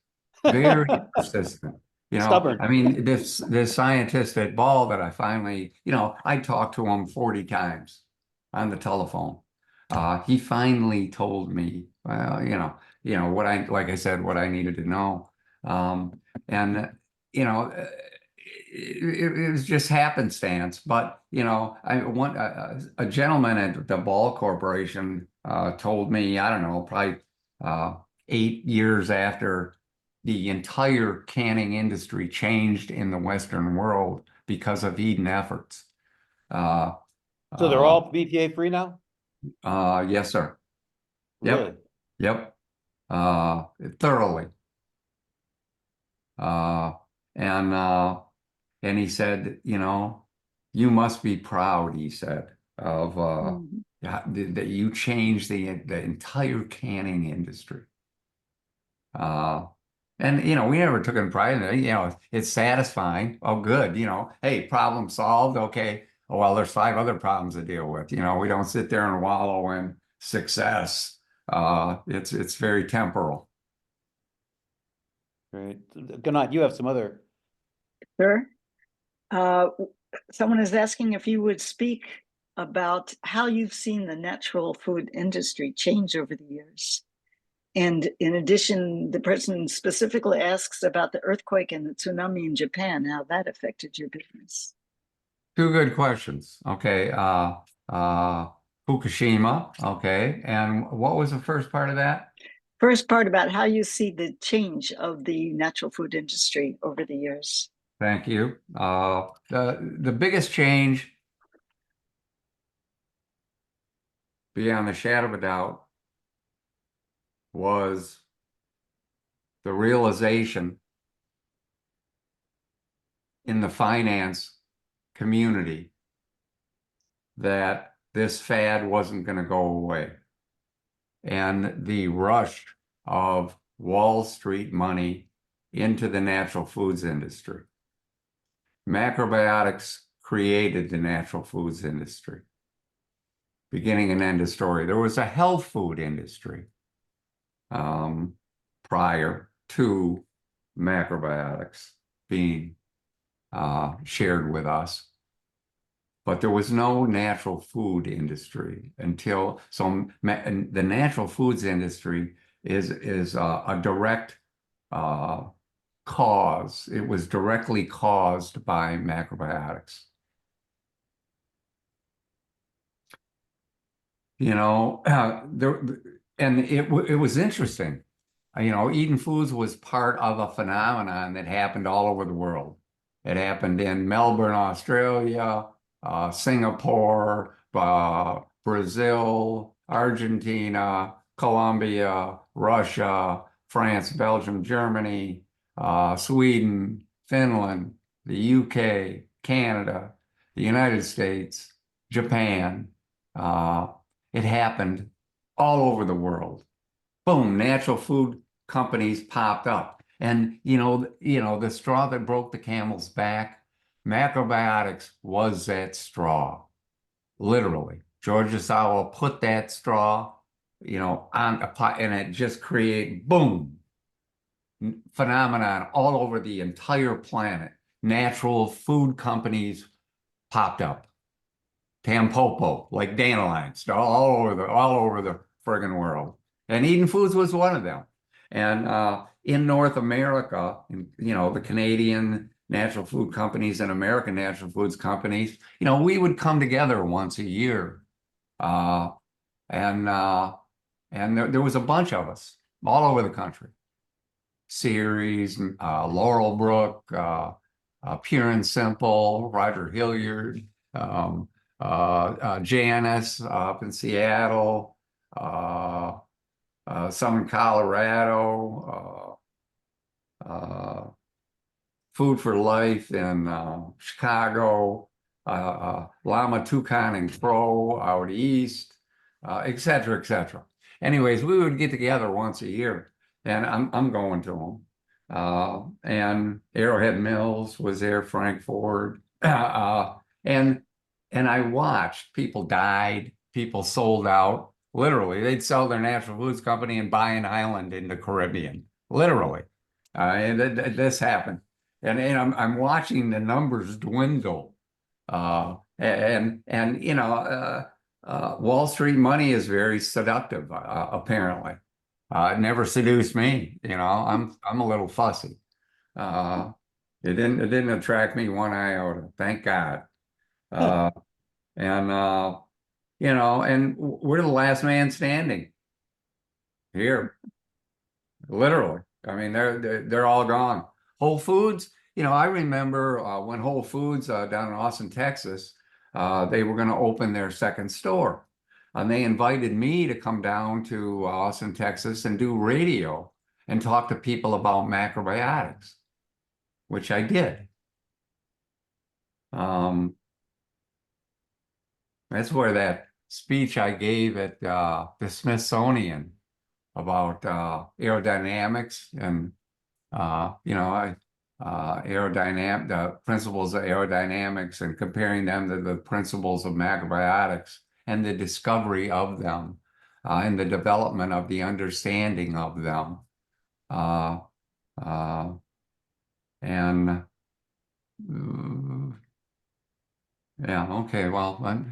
very persistent. Stubborn. I mean, this scientist at Ball that I finally, I talked to him 40 times on the telephone. He finally told me, well, what like I said, what I needed to know. And, you know, it was just happenstance. But, a gentleman at the Ball Corporation told me, I don't know, probably 8 years after the entire canning industry changed in the Western world because of Eden efforts. Uh, So they're uh, all BPA free now? yes, sir. Really? Yep. Yep. Thoroughly. Uh, and and he said, you must be proud, he said, of Mhm. that you changed the entire canning industry. Uh, and we never took any pride in it. It's satisfying. Oh, good. Hey, problem solved. Okay. Oh, well, there's 5 other problems to deal with. We don't sit there and wallow in success. It's very temporal. Great. Ganat, you have some other. Sure. Someone is asking if you would speak about how you've seen the natural food industry change over the years. And in addition, the person specifically asks about the earthquake and the tsunami in Japan, how that affected your business. 2 good questions. Okay. Uh, Fukushima. Okay. And what was the first part of that? First part about how you see the change of the natural food industry over the years. Thank you. The biggest change beyond a shadow of a doubt, was the realization in the finance community that this fad wasn't going to go away. And the rush of Wall Street money into the natural foods industry. Macrobiotics created the natural foods industry. Beginning and end of story. There was a health food industry prior to macrobiotics being shared with us. But there was no natural food industry until, so the natural foods industry is a direct cause. It was directly caused by macrobiotics. You know, it was interesting. You know, Eden Foods was part of a phenomenon that happened all over the world. It happened in Melbourne, Australia, Singapore, Brazil, Argentina, Colombia, Russia, France, Belgium, Germany, Sweden, Finland, the UK, Canada, the United States, Japan. It happened all over the world. Boom, natural food companies popped up. And the straw that broke the camel's back, macrobiotics was that straw. Literally. George Sawell put that straw, on a pot, and it just created boom, phenomenon all over the entire planet. Natural food companies popped up. Tampopo, like dandelions, all over the friggin' world. And Eden Foods was one of them. And in North America, the Canadian natural food companies and American natural foods companies, we would come together once a year. And there was a bunch of us all over the country. Cherries, Laurelbrook, Pure and Simple, Roger Hilliard, Janice up in Seattle, some in Colorado, Food for Life in Chicago, Llama Toucan and Crow out east, et cetera, et cetera. Anyways, we would get together once a year, and I'm going to them. And Arrowhead Mills was there, Frank Ford, and I watched people died, people sold out. Literally, they'd sell their natural foods company and buy an island in the Caribbean. Literally, and this happened, and I'm watching the numbers dwindle. Wall Street money is very seductive, apparently. It never seduced me. I'm a little fussy. It didn't attract me one iota. Thank God. And we're the last man standing here, literally. I mean, they're all gone. Whole Foods, I remember when Whole Foods down in Austin, Texas, they were going to open their second store. And they invited me to come down to Austin, Texas and do radio and talk to people about macrobiotics, which I did. That's where that speech I gave at the Smithsonian about aerodynamics and the principles of aerodynamics and comparing them to the principles of macrobiotics and the discovery of them and the development of the understanding of them. Yeah, okay, well,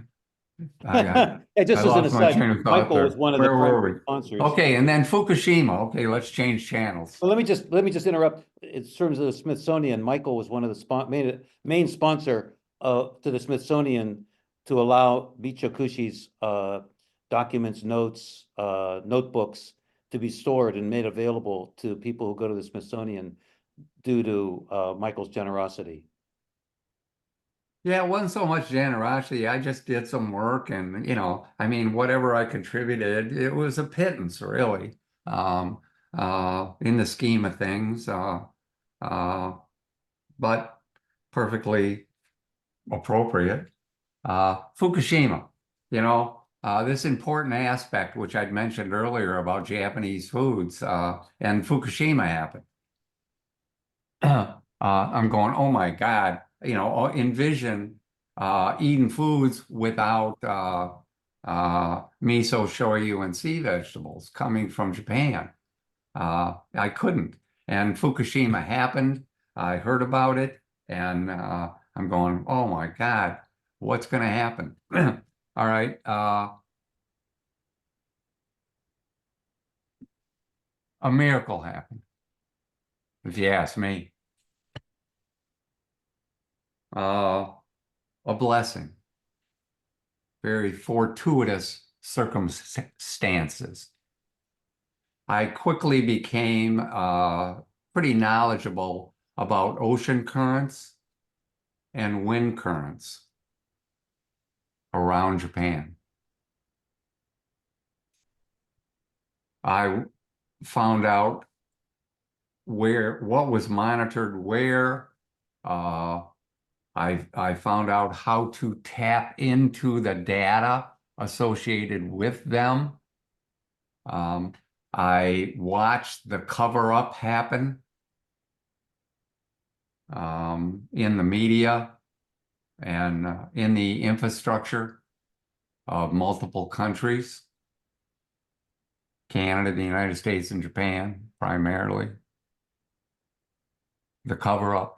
Just I as an lost my aside, train of thought Michael there. was one of the Where were primary we? sponsors. Okay, and then Fukushima. Okay, let's change channels. Well, let me just interrupt. In terms of the Smithsonian, Michael was one of the main sponsor to the Smithsonian to allow Michio Kushi's documents, notes, notebooks to be stored and made available to people who go to the Smithsonian due to Michael's generosity. Yeah, it wasn't so much generosity. I just did some work and, I mean, whatever I contributed, it was a pittance, really, um, in the scheme of things, uh, but perfectly appropriate. Fukushima, this important aspect, which I'd mentioned earlier about Japanese foods, and Fukushima happened. I'm going, oh my God, envision eating foods without miso, shoyu, and sea vegetables coming from Japan. I couldn't. And Fukushima happened. I heard about it, and I'm going, oh my God, what's going to happen? All right. A miracle happened, if you ask me. Uh, a blessing. Very fortuitous circumstances. I quickly became pretty knowledgeable about ocean currents and wind currents around Japan. I found out what was monitored where. Uh, I found out how to tap into the data associated with them. I watched the cover up happen in the media and in the infrastructure of multiple countries, Canada, the United States, and Japan, primarily. The cover up.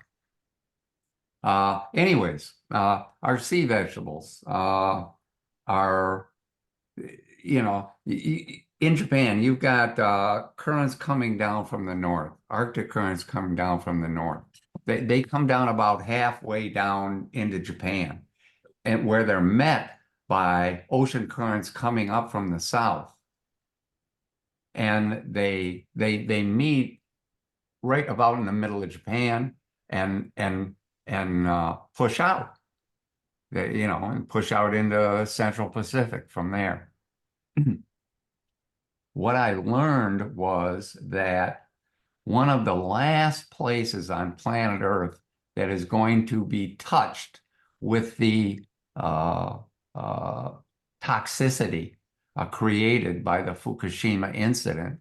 Anyways, our sea vegetables are, in Japan, you've got currents coming down from the north, Arctic currents coming down from the north. They come down about halfway down into Japan, and where they're met by ocean currents coming up from the south. And they meet right about in the middle of Japan and push out. And push out into Central Pacific from there. What I learned was that one of the last places on planet Earth that is going to be touched with the toxicity created by the Fukushima incident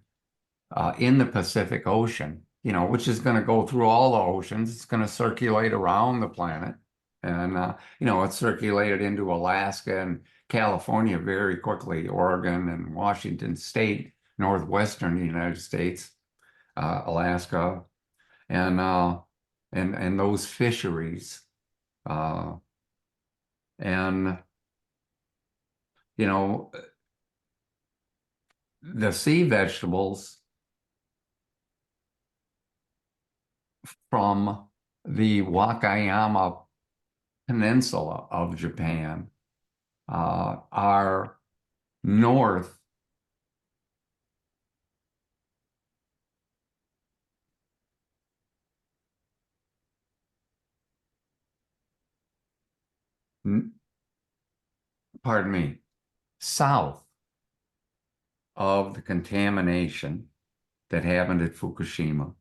in the Pacific Ocean, which is going to go through all the oceans. It's going to circulate around the planet. And, it circulated into Alaska and California very quickly, Oregon and Washington State, northwestern United States, Alaska, and those fisheries. And, the sea vegetables from the Wakayama Peninsula of Japan are north pardon me, south of the contamination that happened at Fukushima.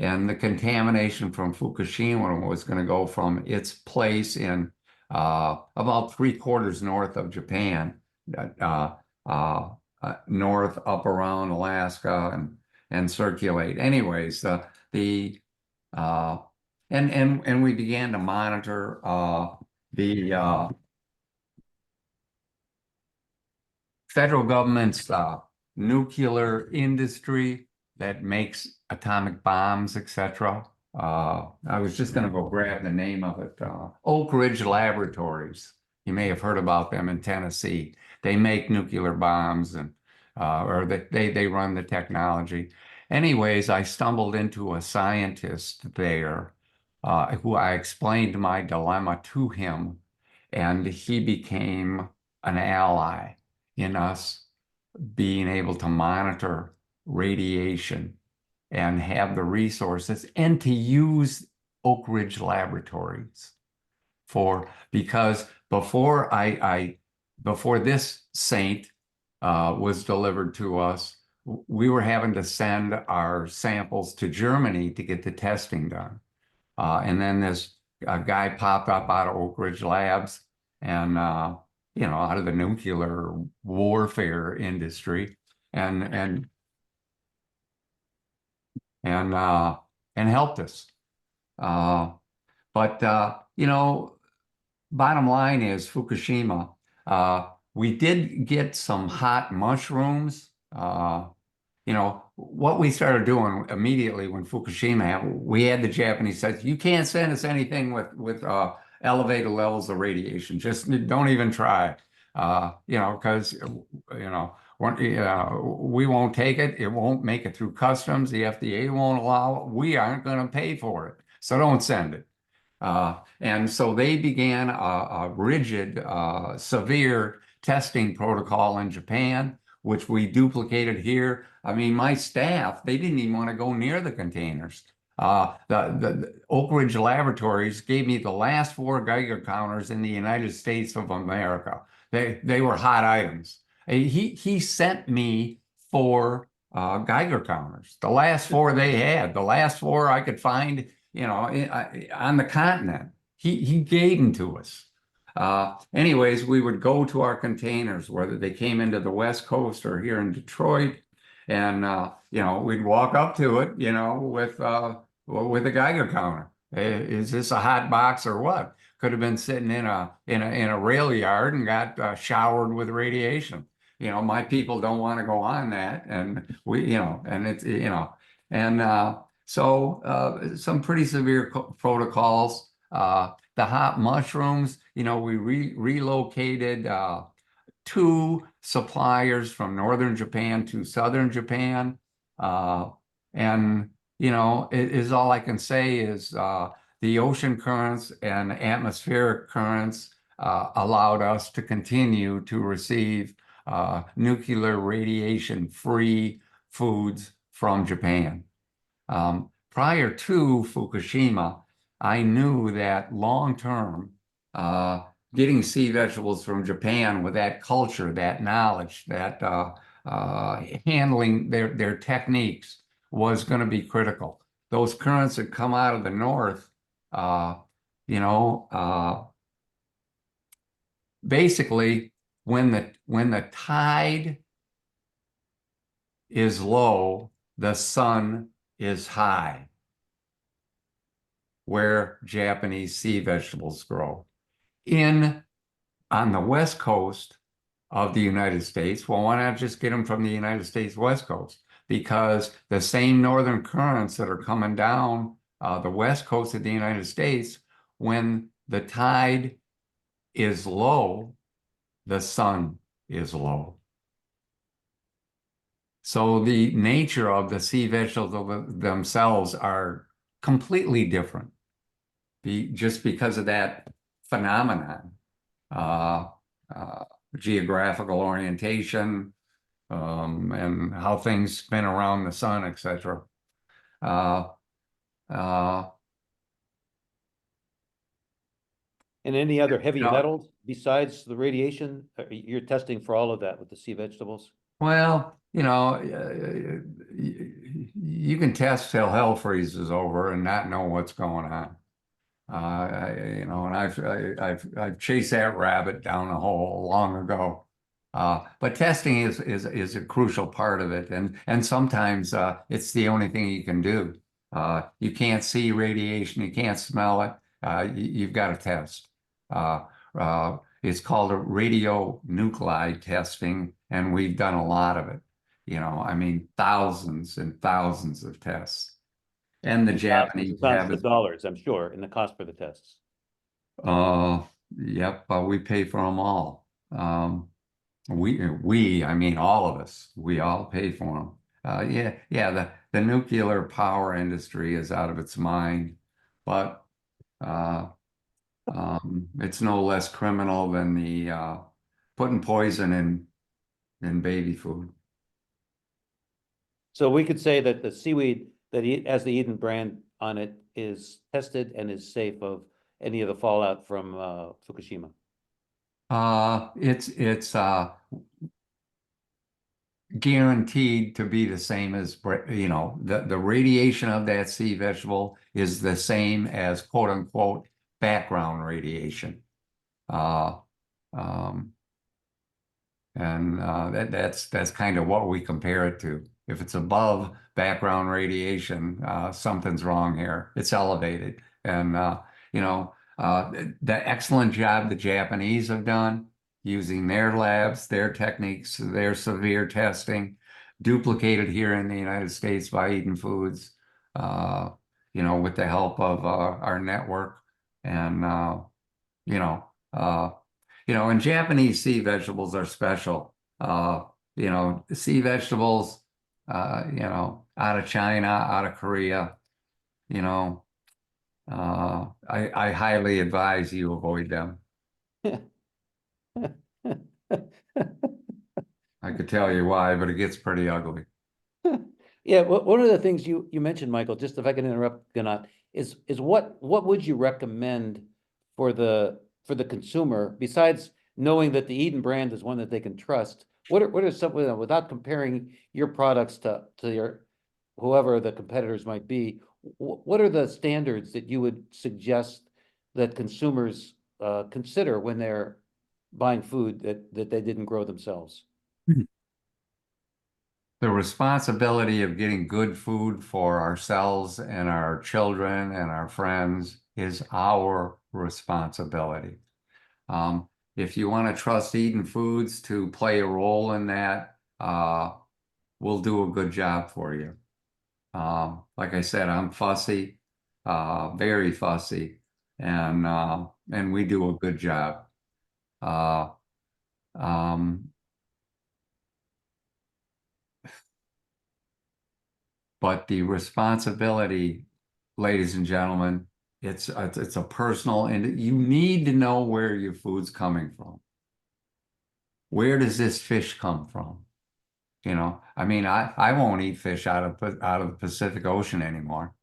And the contamination from Fukushima was going to go from its place in about 3/4 north of Japan, north up around Alaska and circulate. Anyways, and we began to monitor the federal government's nuclear industry that makes atomic bombs, etc. I was just going to go grab the name of it. Oak Ridge Laboratories. You may have heard about them in Tennessee. They make nuclear bombs or they run the technology. Anyways, I stumbled into a scientist there who I explained my dilemma to him, and he became an ally in us being able to monitor radiation and have the resources and to use Oak Ridge Laboratories. because before this saint was delivered to us, we were having to send our samples to Germany to get the testing done. And then this guy popped up out of Oak Ridge Labs and, out of the nuclear warfare industry and helped us. But bottom line is Fukushima. We did get some hot mushrooms. What we started doing immediately when Fukushima happened, we had the Japanese said, you can't send us anything with elevated levels of radiation. Just don't even try. Because we won't take it. It won't make it through customs. The FDA won't allow it. We aren't going to pay for it. So don't send it. And so they began a rigid, severe testing protocol in Japan, which we duplicated here. I mean, my staff, they didn't even want to go near the containers. The Oak Ridge Laboratories gave me the last 4 Geiger counters in the United States of America. They were hot items. He sent me 4 Geiger counters, the last 4 they had, the last 4 I could find, on the continent. He gave them to us. Anyways, we would go to our containers, whether they came into the West Coast or here in Detroit, and we'd walk up to it, with a Geiger counter. Hey, is this a hot box or what? Could have been sitting in a rail yard and got showered with radiation. My people don't want to go on that, and so some pretty severe protocols. The hot mushrooms, we relocated 2 suppliers from northern Japan to southern Japan. And, is all I can say is the ocean currents and atmospheric currents allowed us to continue to receive nuclear radiation-free foods from Japan. Prior to Fukushima, I knew that long-term, getting sea vegetables from Japan with that culture, that knowledge, that handling their techniques was going to be critical. Those currents that come out of the north, basically when the tide is low, the sun is high, where Japanese sea vegetables grow. On the west coast of the United States, well, why not just get them from the United States west coast? Because the same northern currents that are coming down the west coast of the United States, when the tide is low, the sun is low. So the nature of the sea vegetables themselves are completely different, just because of that phenomenon, geographical orientation, and how things spin around the sun, etc. And any other heavy metals besides the radiation? You're testing for all of that with the sea vegetables? Well, you can test till hell freezes over and not know what's going on. And I've chased that rabbit down a hole long ago. But testing is a crucial part of it, and sometimes it's the only thing you can do. You can't see radiation, you can't smell it. You've got to test. It's called a radionuclide testing, and we've done a lot of it. I mean, thousands and thousands of tests. And the Japanese have of dollars, I'm sure, in the cost for the tests. Yep, we pay for them all. I mean, all of us, we all pay for them. The nuclear power industry is out of its mind, but it's no less criminal than the putting poison in baby food. So we could say that the seaweed that has the Eden brand on it is tested and is safe of any of the fallout from Fukushima? It's guaranteed to be the same as, the radiation of that sea vegetable is the same as quote unquote background radiation. Uh, um, and that's kind of what we compare it to. If it's above background radiation, something's wrong here. It's elevated. And, the excellent job the Japanese have done using their labs, their techniques, their severe testing, duplicated here in the United States by Eden Foods, with the help of our network. And, you know, uh, and Japanese sea vegetables are special. Sea vegetables, out of China, out of Korea, you know, I highly advise you avoid them. I could tell you why, but it gets pretty ugly. Yeah, one of the things you mentioned, Michael, just if I can interrupt, Ganat, is what would you recommend for the consumer, besides knowing that the Eden brand is one that they can trust? What are some, without comparing your products to your whoever the competitors might be, what are the standards that you would suggest that consumers consider when they're buying food that they didn't grow themselves? The responsibility of getting good food for ourselves and our children and our friends is our responsibility. If you want to trust Eden Foods to play a role in that, we'll do a good job for you. Like I said, I'm fussy, very fussy, and we do a good job. Uh, um, but the responsibility, ladies and gentlemen, it's a personal, and you need to know where your food's coming from. Where does this fish come from? I mean, I won't eat fish out of the Pacific Ocean anymore.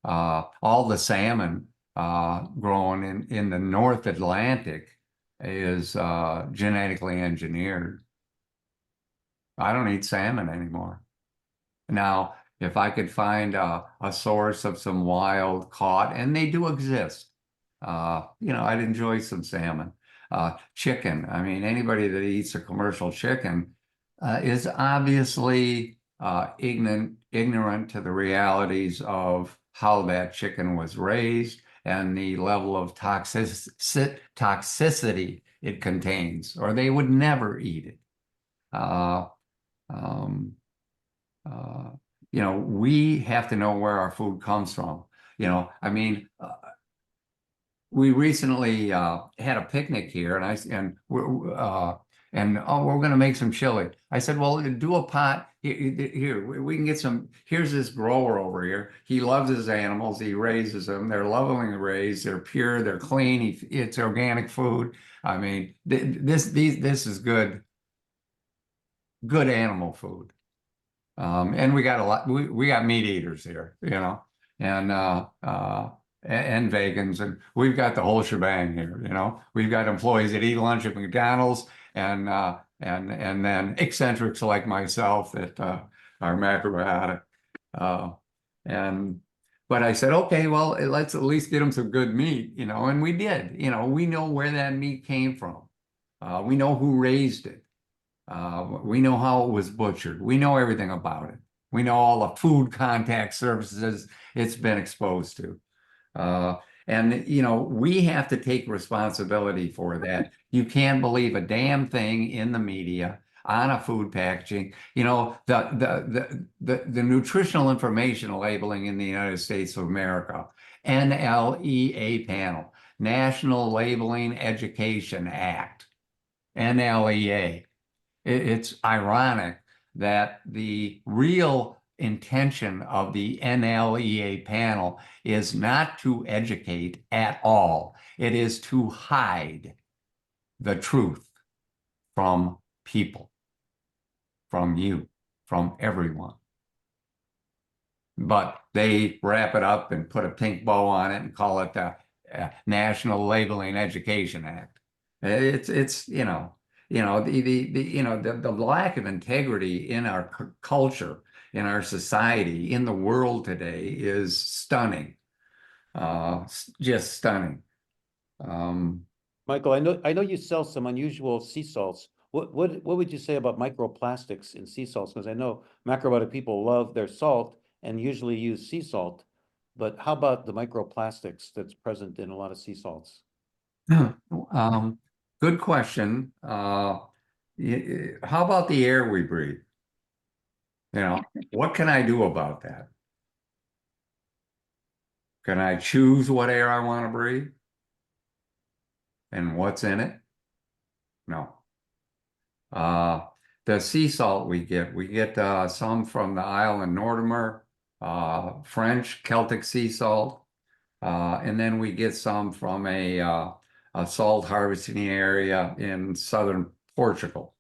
All the salmon grown in the North Atlantic is genetically engineered. I don't eat salmon anymore. Now, if I could find a source of some wild caught, and they do exist, I'd enjoy some salmon. Chicken. I mean, anybody that eats a commercial chicken is obviously ignorant to the realities of how that chicken was raised and the level of toxicity it contains, or they would never eat it. Uh, um, we have to know where our food comes from. I mean, we recently had a picnic here, and we're going to make some chili. I said, well, do a pot here. We can get some. Here's this grower over here. He loves his animals. He raises them. They're lovingly raised. They're pure. They're clean. It's organic food. I mean, this is good animal food. And we got a lot. We got meat eaters here, and vegans, and we've got the whole shebang here. We've got employees that eat lunch at McDonald's, and then eccentrics like myself that are macrobiotic. And but I said, okay, well, let's at least get them some good meat, and we did. We know where that meat came from. We know who raised it. We know how it was butchered. We know everything about it. We know all the food contact surfaces it's been exposed to. And we have to take responsibility for that. You can't believe a damn thing in the media on a food packaging. The nutritional information labeling in the United States of America, NLEA panel, National Labeling Education Act, NLEA. It's ironic that the real intention of the NLEA panel is not to educate at all. It is to hide the truth from people, from you, from everyone. But they wrap it up and put a pink bow on it and call it the National Labeling Education Act. It's the lack of integrity in our culture, in our society, in the world today is stunning. Just stunning. Michael, I know you sell some unusual sea salts. What would you say about microplastics in sea salts? Because I know macrobiotic people love their salt and usually use sea salt, but how about the microplastics that's present in a lot of sea salts? Good question. How about the air we breathe? What can I do about that? Can I choose what air I want to breathe? And what's in it? No. The sea salt we get some from the Isle of Mortimer, French Celtic sea salt, and then we get some from a salt harvesting area in southern Portugal.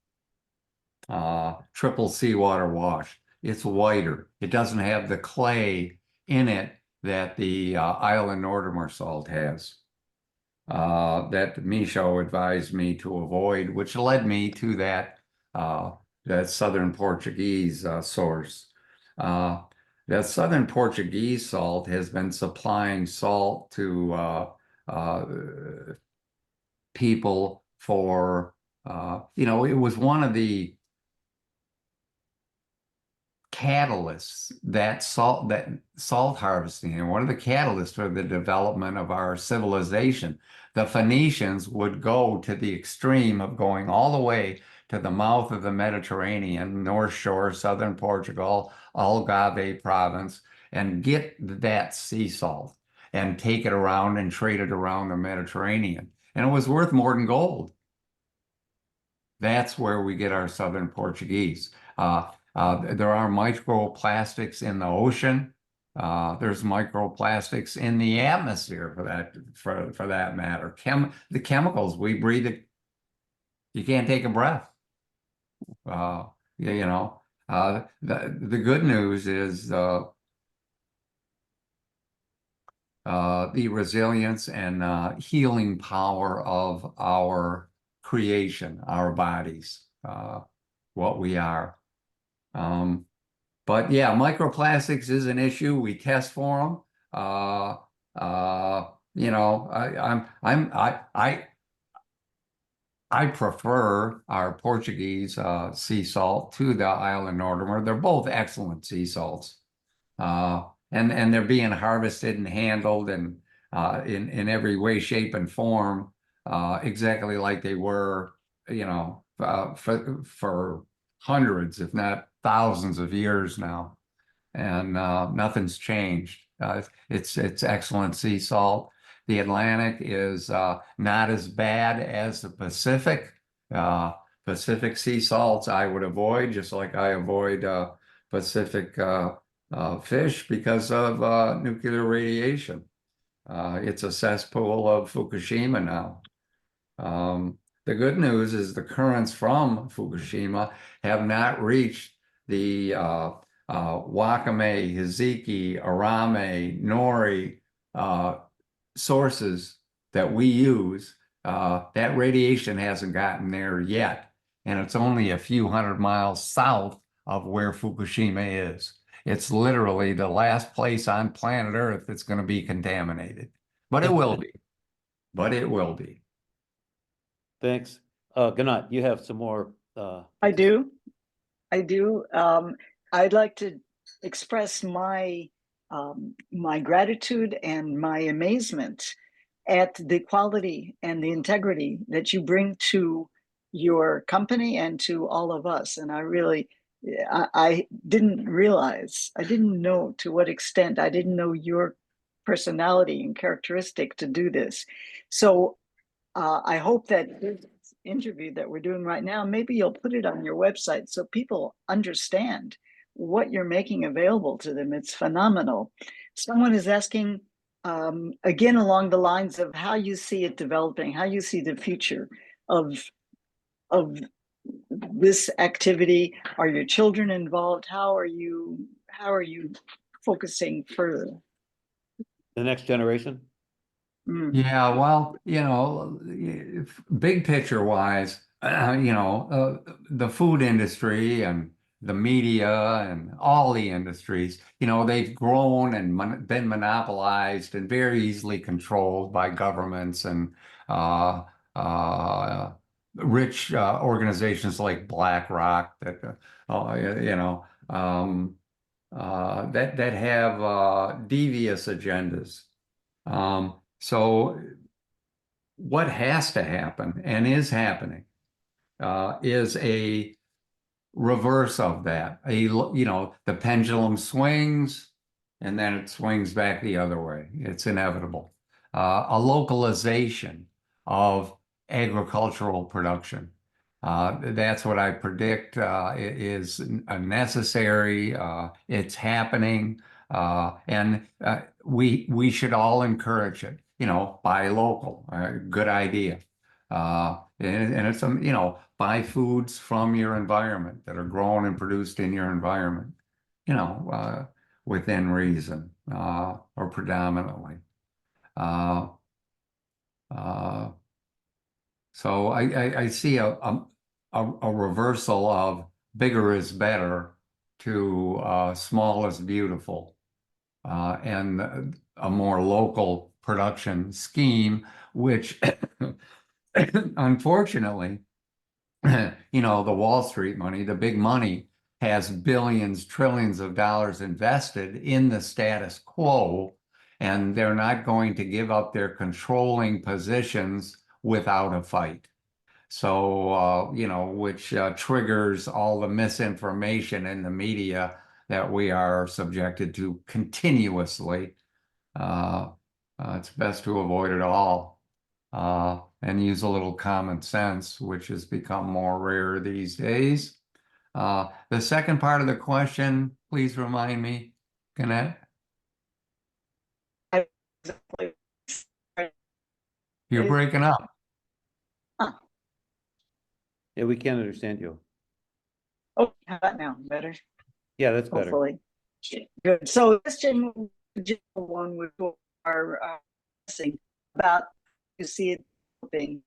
Triple seawater wash. It's whiter. It doesn't have the clay in it that the Isle of Mortimer salt has. That Micho advised me to avoid, which led me to that southern Portuguese source. That southern Portuguese salt has been supplying salt to people for, it was one of the catalysts that salt harvesting, and one of the catalysts for the development of our civilization. The Phoenicians would go to the extreme of going all the way to the mouth of the Mediterranean, North Shore, southern Portugal, Algarve province, and get that sea salt and take it around and trade it around the Mediterranean. And it was worth more than gold. That's where we get our southern Portuguese. There are microplastics in the ocean. There's microplastics in the atmosphere for that matter. The chemicals we breathe, you can't take a breath. The good news is the resilience and healing power of our creation, our bodies, what we are. But yeah, microplastics is an issue. We test for them. I prefer our Portuguese sea salt to the Isle of Mortimer. They're both excellent sea salts, and they're being harvested and handled and in every way, shape, and form, exactly like they were, for hundreds, if not thousands of years now, and nothing's changed. It's excellent sea salt. The Atlantic is not as bad as the Pacific. Pacific sea salts I would avoid, just like I avoid Pacific fish because of nuclear radiation. It's a cesspool of Fukushima now. The good news is the currents from Fukushima have not reached the Wakame, Hiziki, Arame, Nori sources that we use. That radiation hasn't gotten there yet, and it's only a few hundred miles south of where Fukushima is. It's literally the last place on planet Earth that's going to be contaminated, but it will be. But it will be. Thanks. Ganat, you have some more. I do. I'd like to express my my gratitude and my amazement at the quality and the integrity that you bring to your company and to all of us. And I didn't realize, I didn't know to what extent, I didn't know your personality and characteristic to do this. So I hope that this interview that we're doing right now, maybe you'll put it on your website so people understand what you're making available to them. It's phenomenal. Someone is asking, again, along the lines of how you see it developing, how you see the future of this activity. Are your children involved? How are you focusing further? The next generation? Mm. Yeah, well, big picture wise, the food industry and the media and all the industries, they've grown and been monopolized and very easily controlled by governments and uh, uh, rich organizations like BlackRock that, that have devious agendas. So what has to happen and is happening is a reverse of that. The pendulum swings and then it swings back the other way. It's inevitable. A localization of agricultural production. That's what I predict is necessary. It's happening, and we should all encourage it. Buy local. Good idea. And it's buy foods from your environment that are grown and produced in your environment. Within reason, or predominantly. Uh, uh, so I see a reversal of bigger is better to small is beautiful, and a more local production scheme, which unfortunately, the Wall Street money, the big money, has billions, trillions of dollars invested in the status quo, and they're not going to give up their controlling positions without a fight. So, which triggers all the misinformation in the media that we are subjected to continuously. Uh, it's best to avoid it all and use a little common sense, which has become more rare these days. The second part of the question, please remind me, Gannett. Exactly. You're breaking up. Ah, Yeah, we can't understand you. oh, how about now? Better, Yeah, that's better. hopefully. Good. So question one, we are asking about, you see it being.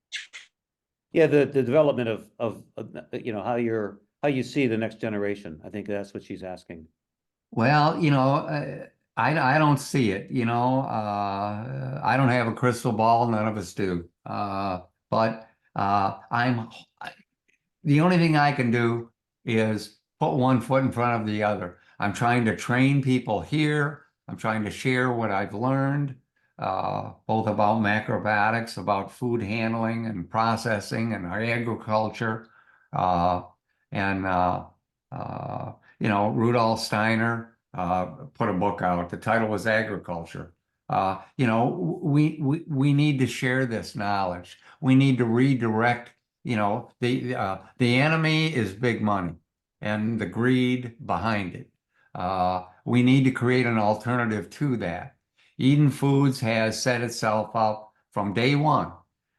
Yeah, the development of how you see the next generation. I think that's what she's asking. Well, I don't see it, I don't have a crystal ball, none of us do. But the only thing I can do is put one foot in front of the other. I'm trying to train people here. I'm trying to share what I've learned, both about macrobiotics, about food handling and processing and our agriculture. Uh, and, Rudolf Steiner put a book out. The title was Agriculture. We need to share this knowledge. We need to redirect. The enemy is big money and the greed behind it. We need to create an alternative to that. Eden Foods has set itself up from day one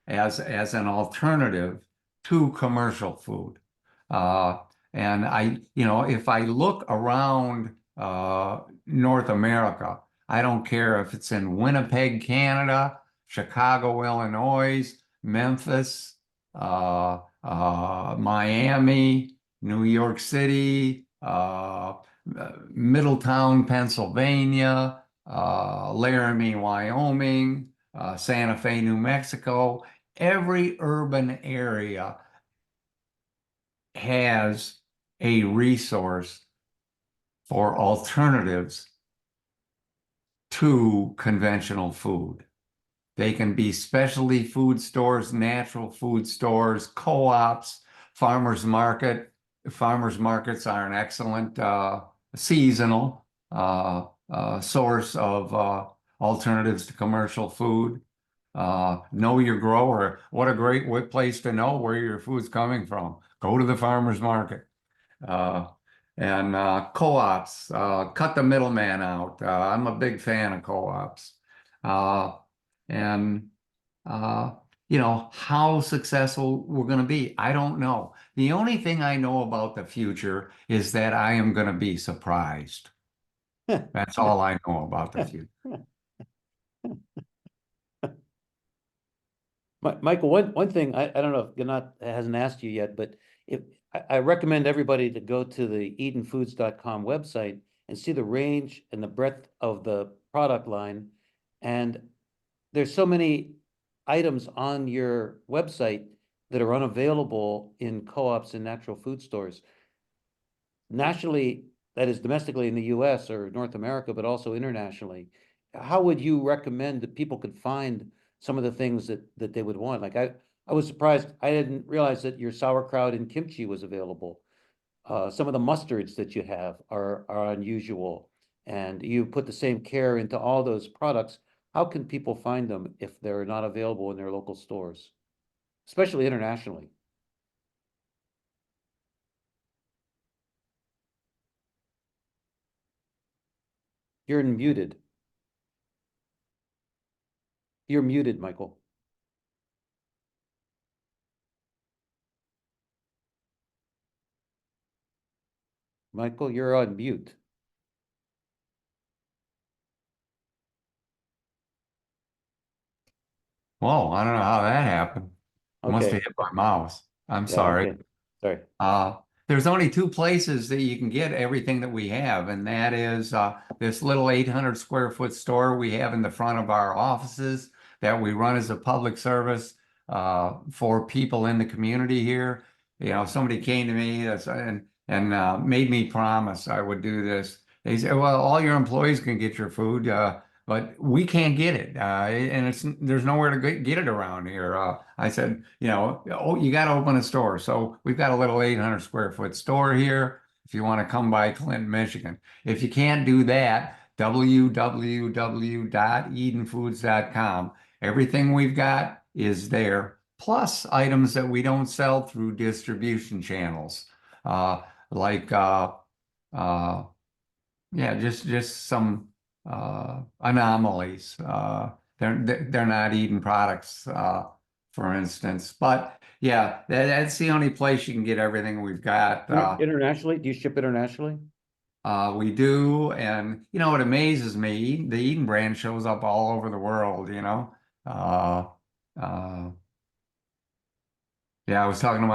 as an alternative to commercial food. Uh, and if I look around North America, I don't care if it's in Winnipeg, Canada, Chicago, Illinois, Memphis, Miami, New York City, Middletown, Pennsylvania, Laramie, Wyoming, Santa Fe, New Mexico. Every urban area has a resource for alternatives to conventional food. They can be specialty food stores, natural food stores, co-ops, farmers market. Farmers markets are an excellent seasonal source of alternatives to commercial food. Know your grower. What a great place to know where your food's coming from. Go to the farmer's market. Uh, and co-ops, cut the middleman out. I'm a big fan of co-ops. Uh, and how successful we're going to be, I don't know. The only thing I know about the future is that I am going to be surprised. That's all I know about the future. Michael, one thing, I don't know if Ganat hasn't asked you yet, but if I recommend everybody to go to the edenfoods.com website and see the range and the breadth of the product line. And there's so many items on your website that are unavailable in co-ops and natural food stores. Nationally, that is domestically in the US or North America, but also internationally. How would you recommend that people could find some of the things that they would want? Like I was surprised, I didn't realize that your sauerkraut and kimchi was available. Some of the mustards that you have are unusual, and you put the same care into all those products. How can people find them if they're not available in their local stores, especially internationally? You're muted. You're muted, Michael. Michael, you're on mute. Whoa, I don't know how that happened. Must Okay. have hit my mouse. I'm Yeah, sorry. okay. Sorry. There's only two places that you can get everything that we have, and that is this little 800 square foot store we have in the front of our offices that we run as a public service for people in the community here. You know, somebody came to me and made me promise I would do this. They said, "Well, all your employees can get your food, but we can't get it, and there's nowhere to get it around here." I said, you know, oh, you got to open a store. So we've got a little 800 square foot store here if you want to come by Clinton, Michigan. If you can't do that, www.edenfoods.com. Everything we've got is there, plus items that we don't sell through distribution channels, uh, like uh, yeah, just some anomalies. They're not Eden products, for instance. But yeah, that's the only place you can get everything we've got. Internationally, do you ship internationally? We do, and you know what amazes me? The Eden brand shows up all over the world. You know, uh, uh, yeah. I was talking to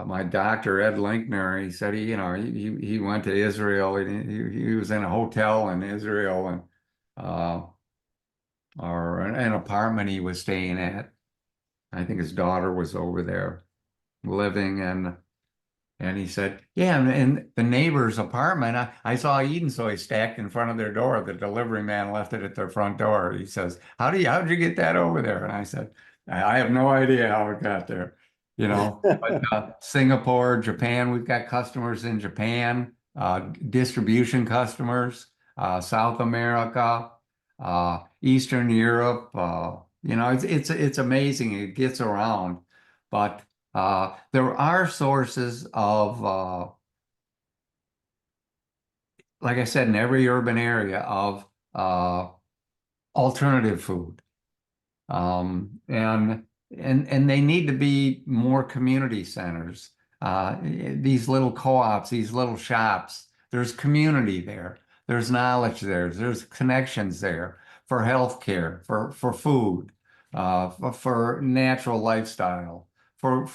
my doctor, Ed Linkner. He said you know, he went to Israel. He was in a hotel in Israel and uh, or an apartment he was staying at. I think his daughter was over there living, and he said, yeah, and in the neighbor's apartment, I saw Eden soy stacked in front of their door. The delivery man left it at their front door. He says, how'd you get that over there? And I said, I have no idea how it got there, you know. But Singapore, Japan, we've got customers in Japan, distribution customers, South America, Eastern Europe. You know, it's amazing. It gets around, but. There are sources of, like I said, in every urban area of uh, alternative food. And they need to be more community centers. These little co-ops, these little shops, there's community there. There's knowledge there. There's connections there for healthcare, for food, for natural lifestyle, for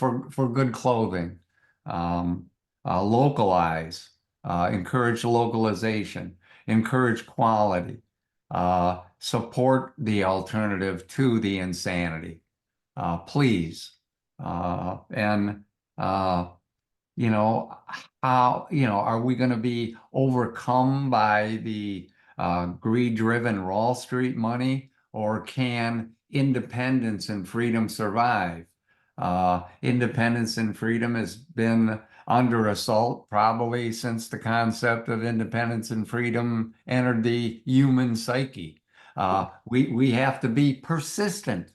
good clothing. Um, Localize, encourage localization, encourage quality, support the alternative to the insanity, please. And you know, how, you know, are we going to be overcome by the greed-driven Wall Street money, or can independence and freedom survive? Independence and freedom has been under assault probably since the concept of independence and freedom entered the human psyche. We have to be persistent.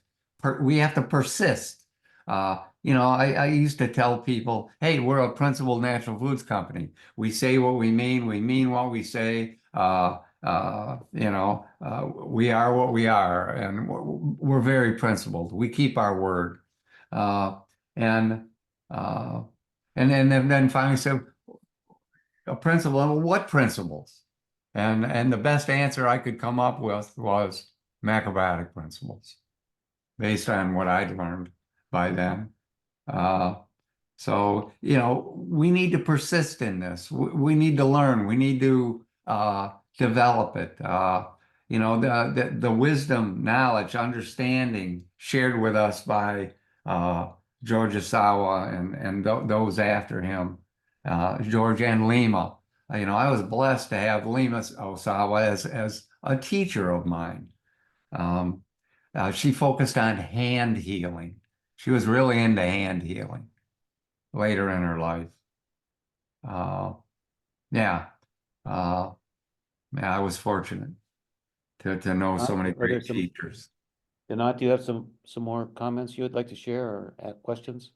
We have to persist. You know, I used to tell people, hey, we're a principled natural foods company. We say what we mean what we say. You know, we are what we are, and we're very principled. We keep our word. Uh, and uh, and then finally said, a principle, well, what principles? And the best answer I could come up with was macrobiotic principles. based on what I'd learned by then. So, you know, we need to persist in this. We need to learn. We need to develop it. You know, the wisdom, knowledge, understanding shared with us by George Osawa and th those after him, George and Lima. You know, I was blessed to have Lima Osawa as a teacher of mine. Um, she focused on hand healing. She was really into hand healing later in her life. Uh, yeah, uh, yeah, I was fortunate to know so many Are there great some, teachers. Donat, do you have some more comments you would like to share or add questions?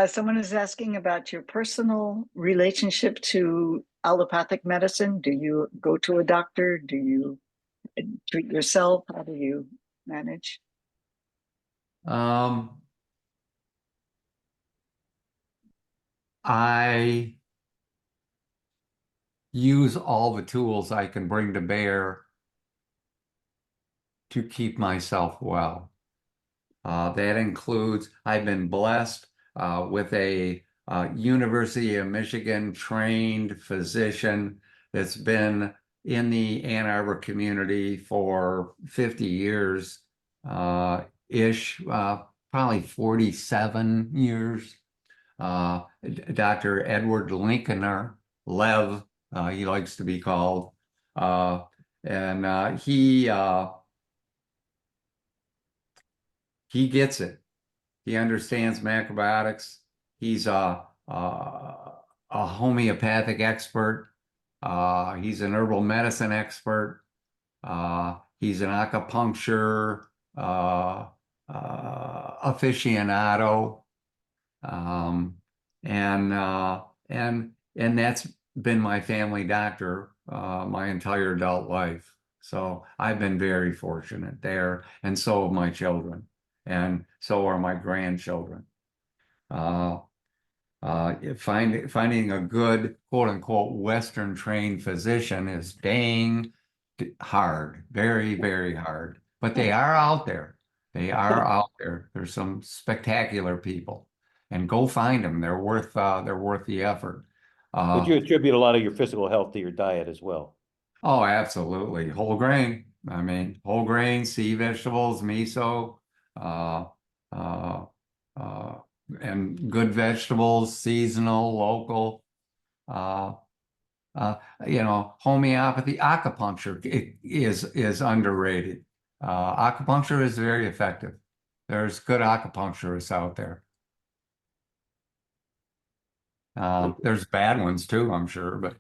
Someone is asking about your personal relationship to allopathic medicine. Do you go to a doctor? Do you treat yourself? How do you manage? Um, I use all the tools I can bring to bear to keep myself well. That includes, I've been blessed with a University of Michigan trained physician that's been in the Ann Arbor community for 50 years ish, probably 47 years. Dr. Edward Lincolner, Lev, he likes to be called. And he gets it. He understands macrobiotics. He's a homeopathic expert. He's an herbal medicine expert. He's an acupuncture aficionado. Um, and that's been my family doctor my entire adult life. So I've been very fortunate there, and so have my children, and so are my grandchildren. Uh, finding a good quote unquote Western trained physician is dang hard, very, very hard. But they are out there. They are out there. There's some spectacular people, and go find them. They're worth the effort. Would Uh, you attribute a lot of your physical health to your diet as well? oh, absolutely. Whole grain. I mean, whole grain, sea vegetables, miso, uh, uh, uh, and good vegetables, seasonal, local. Uh, uh, you know, homeopathy, acupuncture is underrated. Acupuncture is very effective. There's good acupuncturists out there. There's bad ones too, I'm sure, but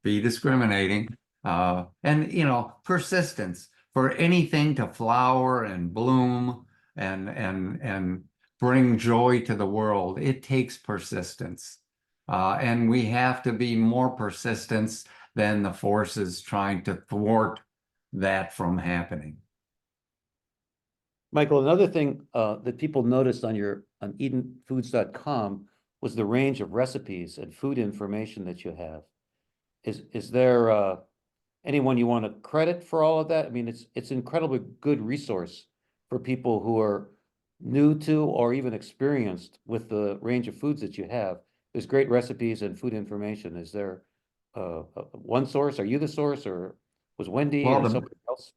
be discriminating. And you know, persistence for anything to flower and bloom and bring joy to the world. It takes persistence. And we have to be more persistent than the forces trying to thwart that from happening. Michael, another thing that people noticed on EdenFoods.com was the range of recipes and food information that you have. Is there anyone you want to credit for all of that? I mean, it's an incredibly good resource for people who are new to or even experienced with the range of foods that you have. There's great recipes and food information. Is there one source? Are you the source, or was Wendy Well, or somebody else?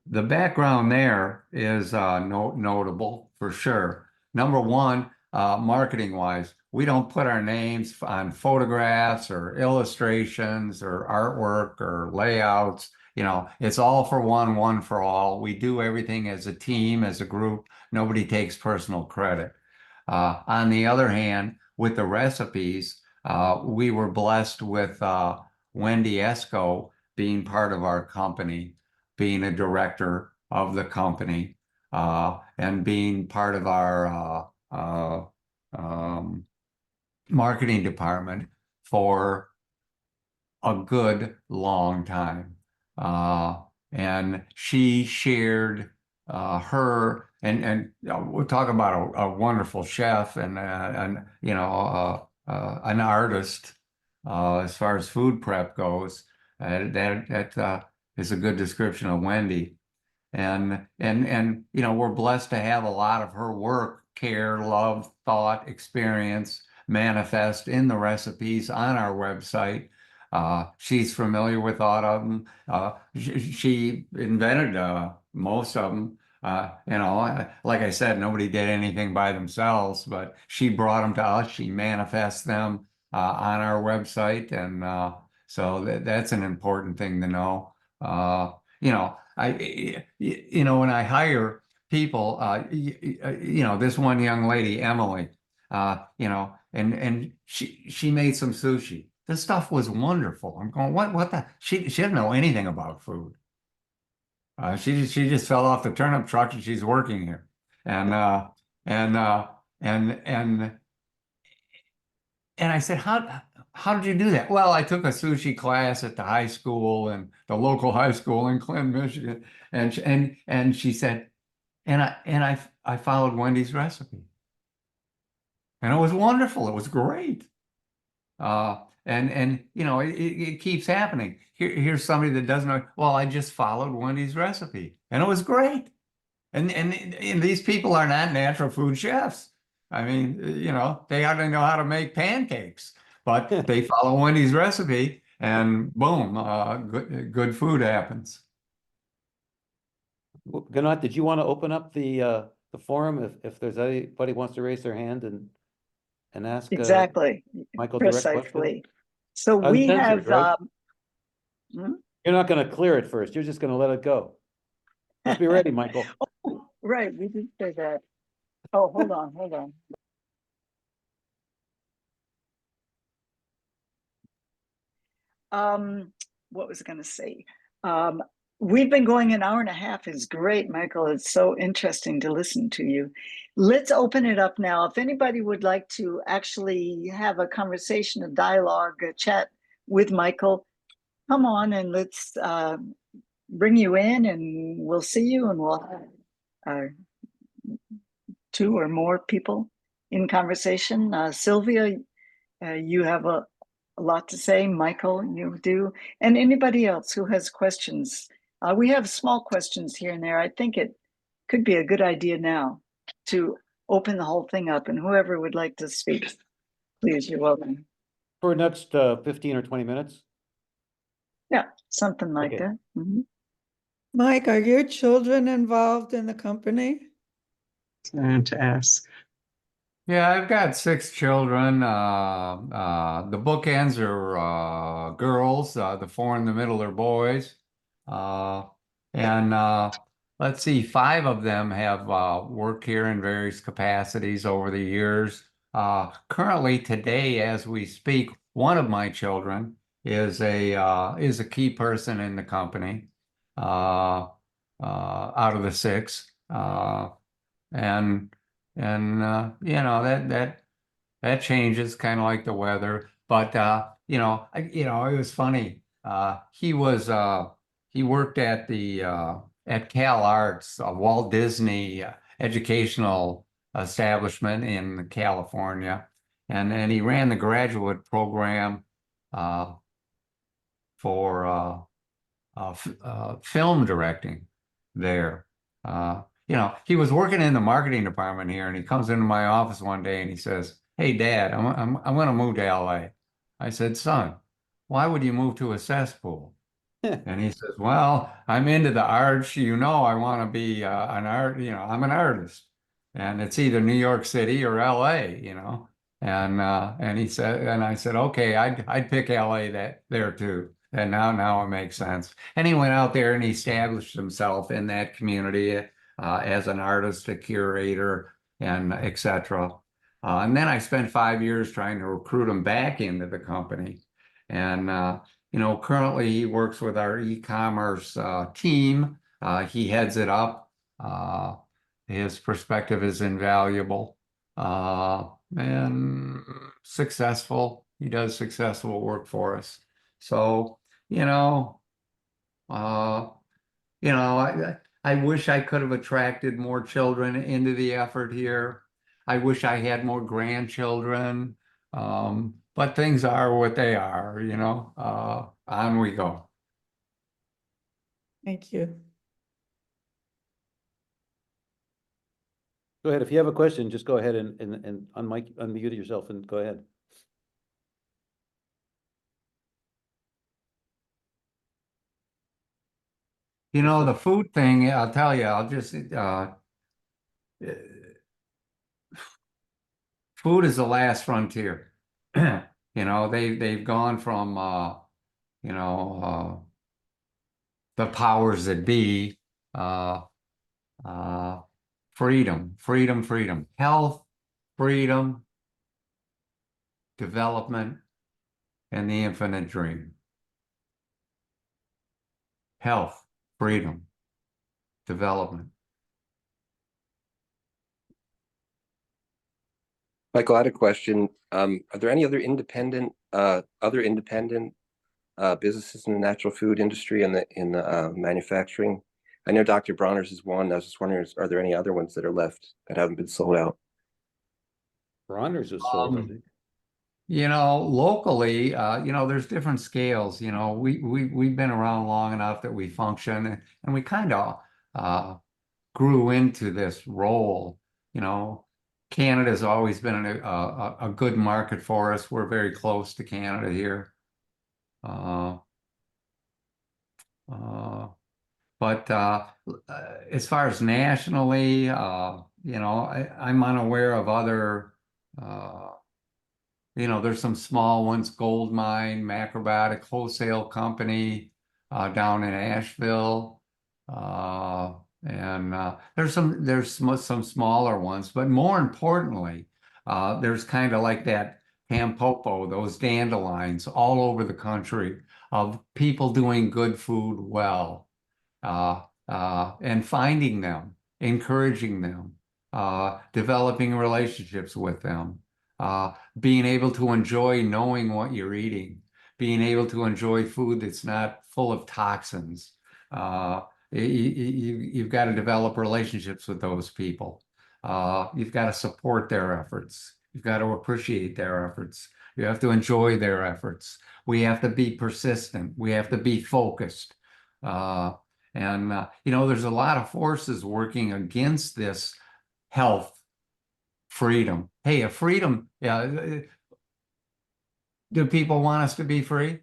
the background there is notable for sure. Number one, marketing wise, we don't put our names on photographs or illustrations or artwork or layouts. You know, it's all for one, one for all. We do everything as a team, as a group. Nobody takes personal credit. On the other hand, with the recipes, we were blessed with Wendy Esco being part of our company, being a director of the company, and being part of our marketing department for a good long time. And she shared her and we'll talk about a wonderful chef and you know an artist as far as food prep goes. That is a good description of Wendy. and you know, we're blessed to have a lot of her work, care, love, thought, experience manifest in the recipes on our website. She's familiar with a lot of them. She invented most of them. You know, like I said, nobody did anything by themselves, but she brought them to us. She manifests them on our website, and so that's an important thing to know. You know, you know, when I hire people, you know, this one young lady, Emily, you know, and she made some sushi. This stuff was wonderful. I'm going, what the? She didn't know anything about food. She just fell off the turnip truck and she's working here. And and uh and and and I said, how did you do that? Well, I took a sushi class at the high school and the local high school in Clinton, Michigan. And she said, I followed Wendy's recipe. And it was wonderful. It was great. And you know, it keeps happening. Here's somebody that doesn't know, well, I just followed Wendy's recipe and it was great. And these people are not natural food chefs. I mean, you know, they hardly know how to make pancakes, but they follow Wendy's recipe and boom, good food happens. Gannat, did you want to open up the forum if there's anybody wants to raise their hand and ask Exactly, Michael direct questions? precisely. So we Uncensored, have, right? hmm? You're not going to clear it first. You're just going to let it go. Let's be ready, Michael. Oh, right, we did say that. Oh, hold on, hold on. What was I going to say? We've been going an hour and a half. Is great, Michael. It's so interesting to listen to you. Let's open it up now. If anybody would like to actually have a conversation, a dialogue, a chat with Michael, come on and let's bring you in and we'll see you and we'll have two or more people in conversation. Sylvia, you have a lot to say. Michael, you do. And anybody else who has questions. We have small questions here and there. I think it could be a good idea now to open the whole thing up, and whoever would like to speak, please, you're welcome. For next 15 or 20 minutes. Yeah, something like Okay. that. Mhm. Mike, are your children involved in the company? To ask. Yeah, I've got 6 children. The bookends are girls. The four in the middle are boys. Uh, and let's see, 5 of them have worked here in various capacities over the years. Currently, today, as we speak, one of my children is a key person in the company. Out of the 6. And you know, that changes kind of like the weather. But you know, it was funny. He worked at the at Cal Arts, Walt Disney educational establishment in California, and he ran the graduate program uh, for film directing there. You know, he was working in the marketing department here, and he comes into my office one day and he says, "Hey, Dad, I'm going to move to LA." I said, "Son, why would you move to a cesspool?" And he says, "Well, I'm into the arts. You know, I want to be an art. You know, I'm an artist, and it's either New York City or LA. You know." And he said, and I said, "Okay, I'd pick LA there too." And now it makes sense. And he went out there and he established himself in that community as an artist, a curator, and etc. And then I spent 5 years trying to recruit him back into the company. And you know, currently he works with our e-commerce team. He heads it up. His perspective is invaluable and successful. He does successful work for us. So, you know, uh, I wish I could have attracted more children into the effort here. I wish I had more grandchildren. But things are what they are, you know. On we go. Thank you. Go ahead. If you have a question, just go ahead and unmute yourself and go ahead. You know, the food thing, I'll tell you, I'll just, food is the last frontier. You know, they've gone from, you know, the powers that be, uh, uh, freedom, freedom, freedom, health, freedom, development, and the infinite dream. Health, freedom, development. Michael, I had a question. Are there any other independent businesses in the natural food industry and in the manufacturing? I know Dr. Bronner's is one. I was just wondering, are there any other ones that are left that haven't been sold out? Bronner's was sold, I Um, think. You know, locally, you know, there's different scales. You know, we've been around long enough that we function, and we kind of uh, grew into this role. You know, Canada's always been a good market for us. We're very close to Canada here. Uh, uh, but as far as nationally, you know, I'm unaware of other. Uh, You know, there's some small ones, Gold Mine, Macrobiotic Wholesale Company down in Asheville. Uh, and there's some smaller ones, but more importantly, there's kind of like that Tampopo, those dandelions all over the country of people doing good food well and finding them, encouraging them, developing relationships with them, being able to enjoy knowing what you're eating, being able to enjoy food that's not full of toxins. You've got to develop relationships with those people. You've got to support their efforts. You've got to appreciate their efforts. You have to enjoy their efforts. We have to be persistent. We have to be focused. And you know, there's a lot of forces working against this health freedom. Hey, a freedom, yeah. Do people want us to be free?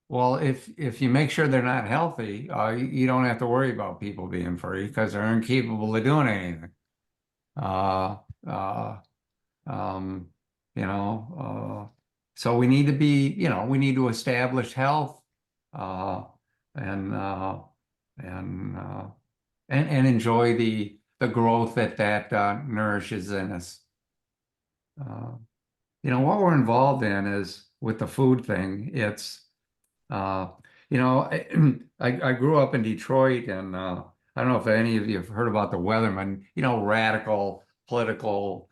Well, if you make sure they're not healthy, you don't have to worry about people being free because they're incapable of doing anything. Uh, uh, um, you know, so we need to be, you know, we need to establish health, uh, and uh, and uh, and enjoy the growth that nourishes in us. Uh, you know, what we're involved in is with the food thing. It's uh, you know, I grew up in Detroit, and I don't know if any of you have heard about the Weathermen. You know, radical political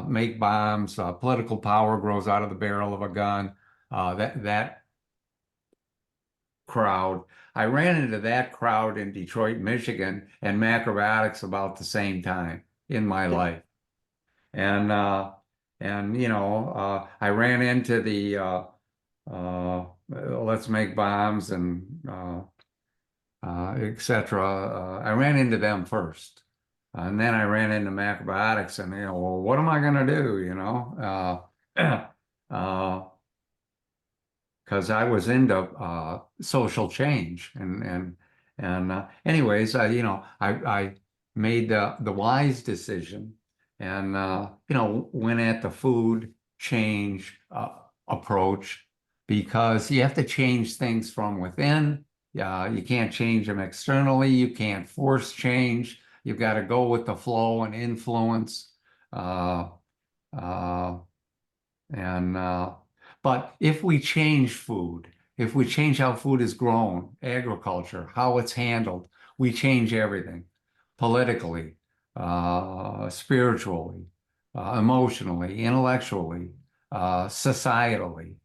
make bombs. Political power grows out of the barrel of a gun. That crowd. I ran into that crowd in Detroit, Michigan, and Macrobiotics about the same time in my life. And you know, I ran into the let's make bombs and etc. I ran into them first, and then I ran into Macrobiotics, and you know, well, what am I going to do? You know, uh, because I was into social change and anyways, you know, I made the wise decision and you know, went at the food change approach because you have to change things from within. You can't change them externally. You can't force change. You've got to go with the flow and influence. Uh, uh, and but if we change food, if we change how food is grown, agriculture, how it's handled, we change everything politically, spiritually, emotionally, intellectually, societally.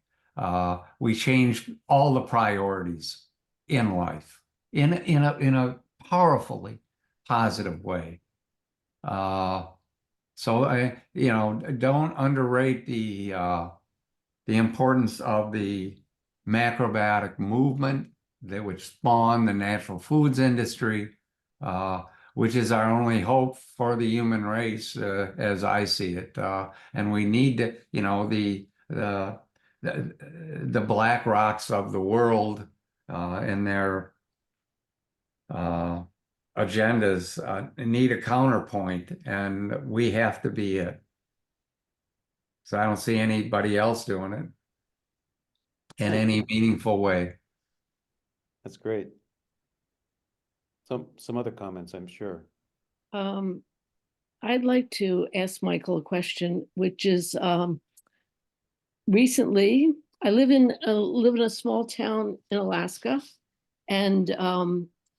We change all the priorities in life in a powerfully positive way. So you know, don't underrate the importance of the macrobiotic movement that which spawned the natural foods industry. Uh, which is our only hope for the human race, as I see it. And we need to, you know, the black rocks of the world and their agendas need a counterpoint, and we have to be it. So I don't see anybody else doing it in any meaningful way. That's great. Some other comments, I'm sure. I'd like to ask Michael a question, which is recently I live in a small town in Alaska, and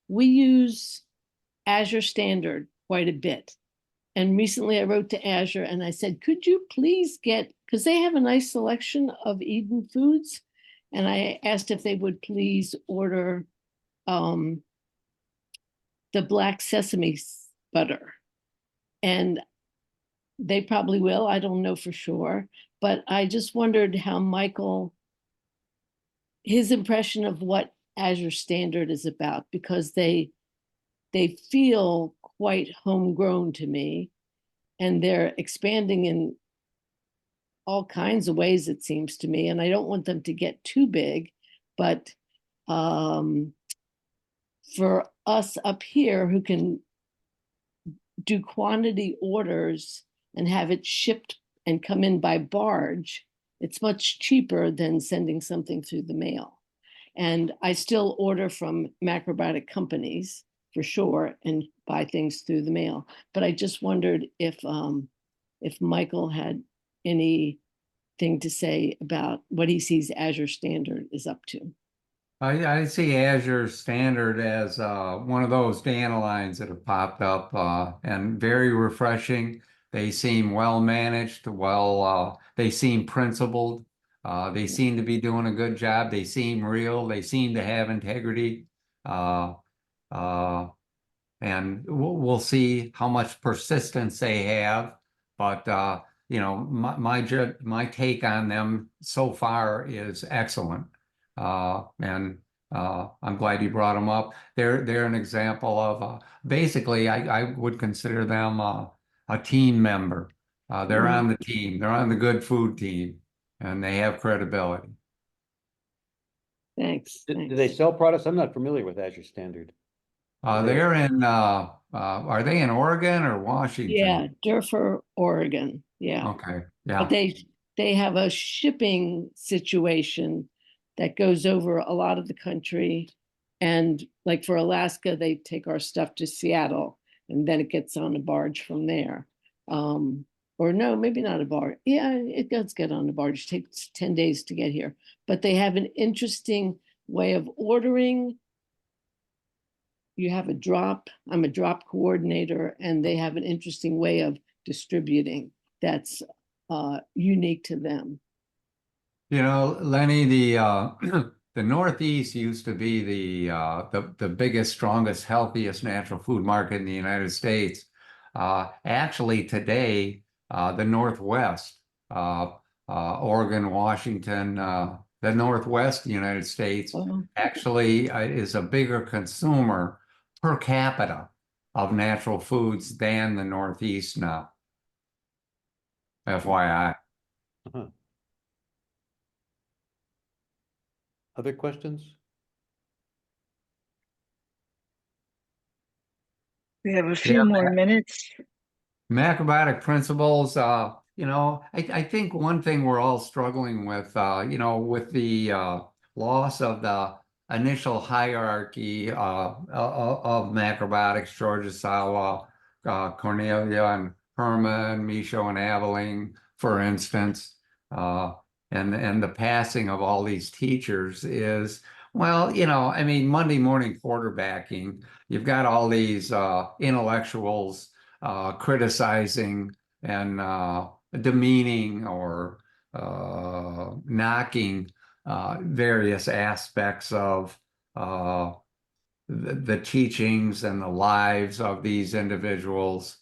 we use Azure Standard quite a bit. And recently I wrote to Azure and I said, could you please get, because they have a nice selection of Eden foods, and I asked if they would please order the black sesame butter. And they probably will, I don't know for sure, but I just wondered how Michael, his impression of what Azure Standard is about, because they feel quite homegrown to me, and they're expanding in all kinds of ways, it seems to me, and I don't want them to get too big, but for us up here who can do quantity orders and have it shipped and come in by barge, it's much cheaper than sending something through the mail. And I still order from macrobiotic companies for sure and buy things through the mail. But I just wondered if Michael had anything to say about what he sees Azure Standard is up to. I see Azure Standard as one of those dandelions that have popped up and very refreshing. They seem well managed, they seem principled. They seem to be doing a good job. They seem real. They seem to have integrity. Uh, uh, and we'll see how much persistence they have. But you know, my take on them so far is excellent. And I'm glad you brought them up. They're an example of basically I would consider them a team member. They're on the team. They're on the good food team, and they have credibility. Thanks. Do they sell products? I'm not familiar with Azure Standard. They're in are they in Oregon or Washington? Yeah, Durford, Oregon. Yeah. Okay. But Yeah. they have a shipping situation that goes over a lot of the country. And like for Alaska, they take our stuff to Seattle and then it gets on a barge from there. Or no, maybe not a barge. Yeah, it does get on a barge. It takes 10 days to get here. But they have an interesting way of ordering. You have a drop. I'm a drop coordinator, and they have an interesting way of distributing that's unique to them. You know, Lenny, the Northeast used to be the biggest, strongest, healthiest natural food market in the United States. Actually, today, the Northwest, Oregon, Washington, the Northwest United States actually is a bigger consumer per capita of natural foods than the Northeast now. FYI. Uh-huh. Other questions? We have a few more minutes. Macrobiotic principles, you know, I think one thing we're all struggling with, you know, with the loss of the initial hierarchy of macrobiotics, George Sawa, Cornelia and Herman, Michaud and Aveling, for instance, and the passing of all these teachers is, well, you know, I mean, Monday morning quarterbacking, you've got all these intellectuals criticizing and demeaning or knocking various aspects of the teachings and the lives of these individuals,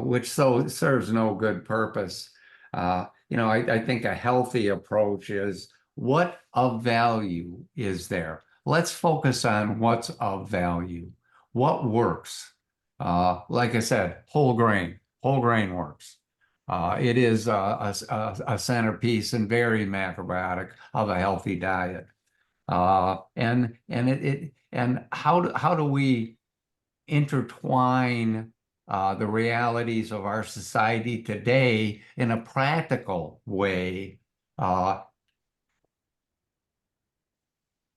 which so serves no good purpose. You know, I think a healthy approach is what of value is there? Let's focus on what's of value, what works. Like I said, whole grain works. It is a centerpiece and very macrobiotic of a healthy diet. And how do we intertwine the realities of our society today in a practical way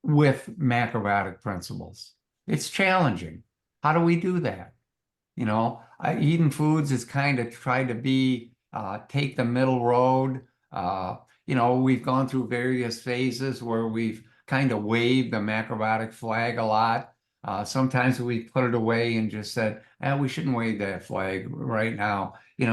with macrobiotic principles? It's challenging. How do we do that? You know, Eden Foods has kind of tried to take the middle road. You know, we've gone through various phases where we've kind of waved the macrobiotic flag a lot. Sometimes we put it away and just said, we shouldn't wave that flag right now. You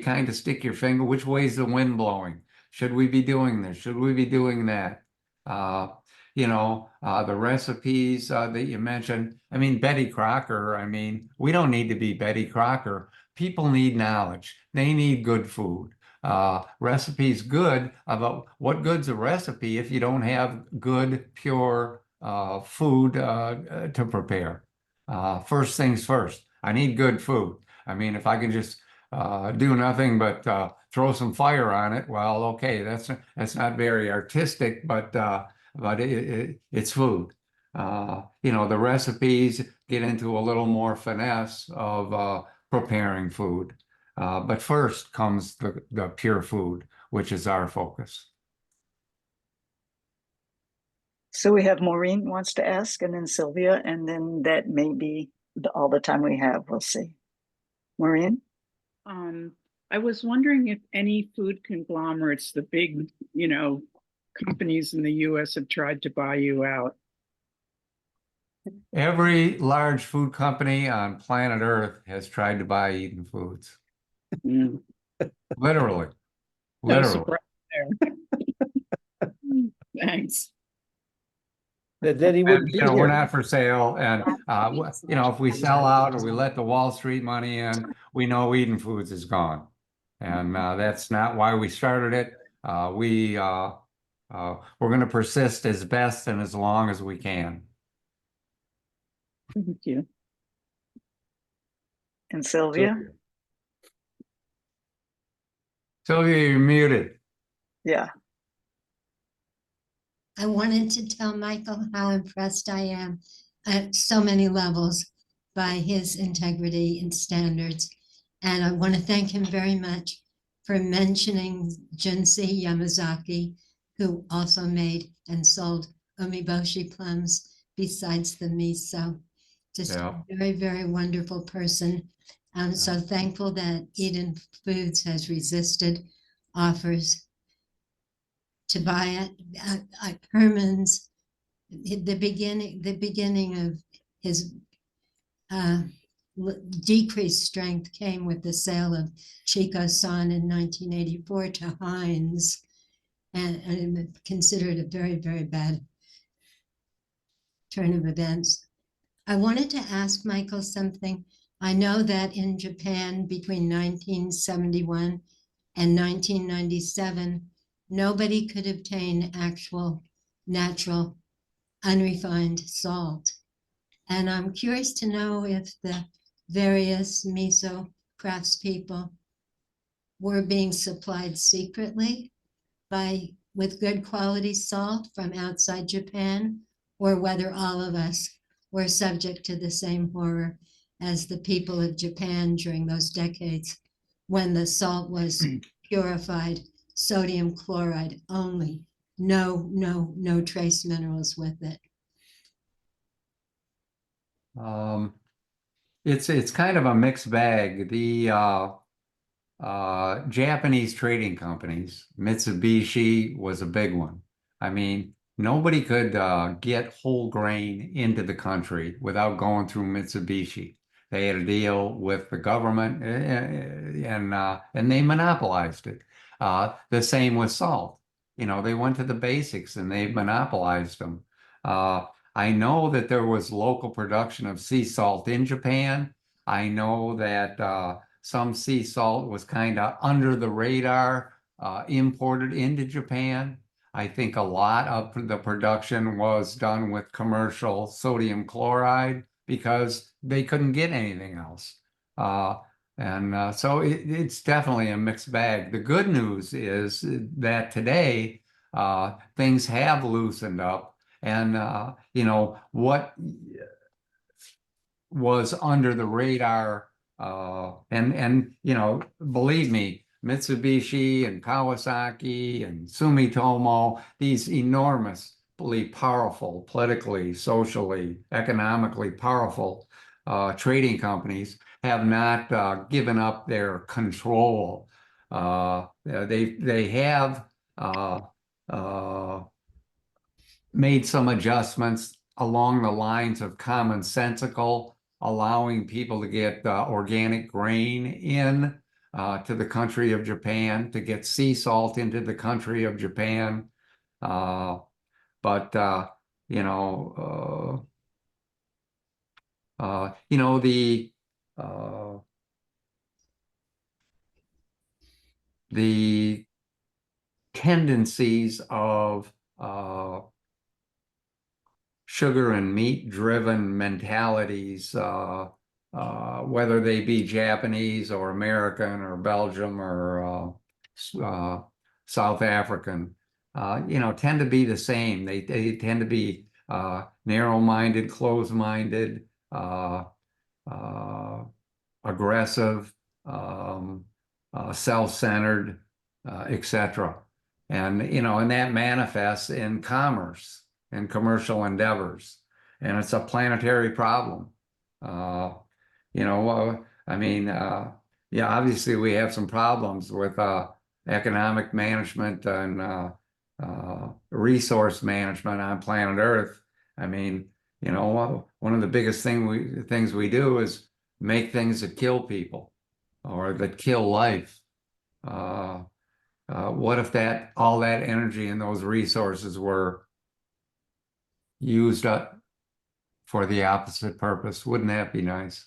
kind of stick your finger, which way is the wind blowing? Should we be doing this? Should we be doing that? Uh, the recipes that you mentioned. I mean, Betty Crocker, I mean, we don't need to be Betty Crocker. People need knowledge. They need good food. Recipes good, about what good's a recipe if you don't have good, pure food to prepare. First things first, I need good food. I mean, if I can just do nothing but throw some fire on it, well, okay, that's not very artistic, but it's food. The recipes get into a little more finesse of preparing food. But first comes the pure food, which is our focus. So we have Maureen wants to ask, and then Sylvia, and then that may be all the time we have. We'll see. Maureen? I was wondering if any food conglomerates, the big, companies in the US have tried to buy you out. Every large food company on planet Earth has tried to buy Eden Foods. Mm. Literally. No Literally. surprise there. Thanks. Then he wouldn't be We're here. not for sale. And, if we sell out or we let the Wall Street money in, we know Eden Foods is gone. And that's not why we started it. We're going to persist as best and as long as we can. Thank you. And Sylvia? Sylvia, you're muted. Yeah. I wanted to tell Michael how impressed I am at so many levels by his integrity and standards. And I want to thank him very much for mentioning Junsei Yamazaki, who also made and sold umeboshi plums besides the miso. Just a very, very wonderful person. I'm so thankful that Eden Foods has resisted offers to buy it. Herman's, the beginning of his decreased strength came with the sale of Chico-san in 1984 to Heinz, and considered a very, very bad turn of events. I wanted to ask Michael something. I know that in Japan between 1971 and 1997, nobody could obtain actual natural unrefined salt. And I'm curious to know if the various miso craftspeople were being supplied secretly with good quality salt from outside Japan, or whether all of us were subject to the same horror as the people of Japan during those decades when the salt was purified sodium chloride only, no trace minerals with it. It's kind of a mixed bag. The Japanese trading companies, Mitsubishi was a big one. I mean, nobody could get whole grain into the country without going through Mitsubishi. They had a deal with the government, and they monopolized it. The same with salt. They went to the basics and they monopolized them. I know that there was local production of sea salt in Japan. I know that some sea salt was kind of under the radar, imported into Japan. I think a lot of the production was done with commercial sodium chloride, because they couldn't get anything else. So it's definitely a mixed bag. The good news is that today things have loosened up, and what was under the radar, and believe me, Mitsubishi and Kawasaki and Sumitomo, these enormously powerful, politically, socially, economically powerful trading companies have not given up their control. They have made some adjustments along the lines of commonsensical, allowing people to get organic grain in to the country of Japan, to get sea salt into the country of Japan. But you know, the tendencies of sugar and meat driven mentalities, whether they be Japanese or American or Belgium or South African, tend to be the same. They tend to be narrow-minded, closed-minded, aggressive, self-centered, etc. And that manifests in commerce and commercial endeavors, and it's a planetary problem. Obviously we have some problems with economic management and resource management on planet Earth. One of the biggest things we do is make things that kill people or that kill life. What if all that energy and those resources were used up for the opposite purpose? Wouldn't that be nice?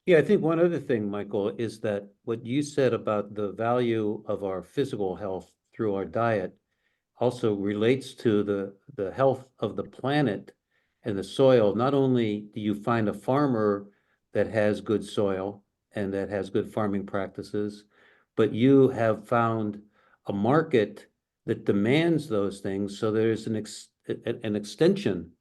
Yeah, I think one other thing, Michael, is that what you said about the value of our physical health through our diet also relates to the health of the planet and the soil. Not only do you find a farmer that has good soil and that has good farming practices, but you have found a market that demands those things. So there's an extension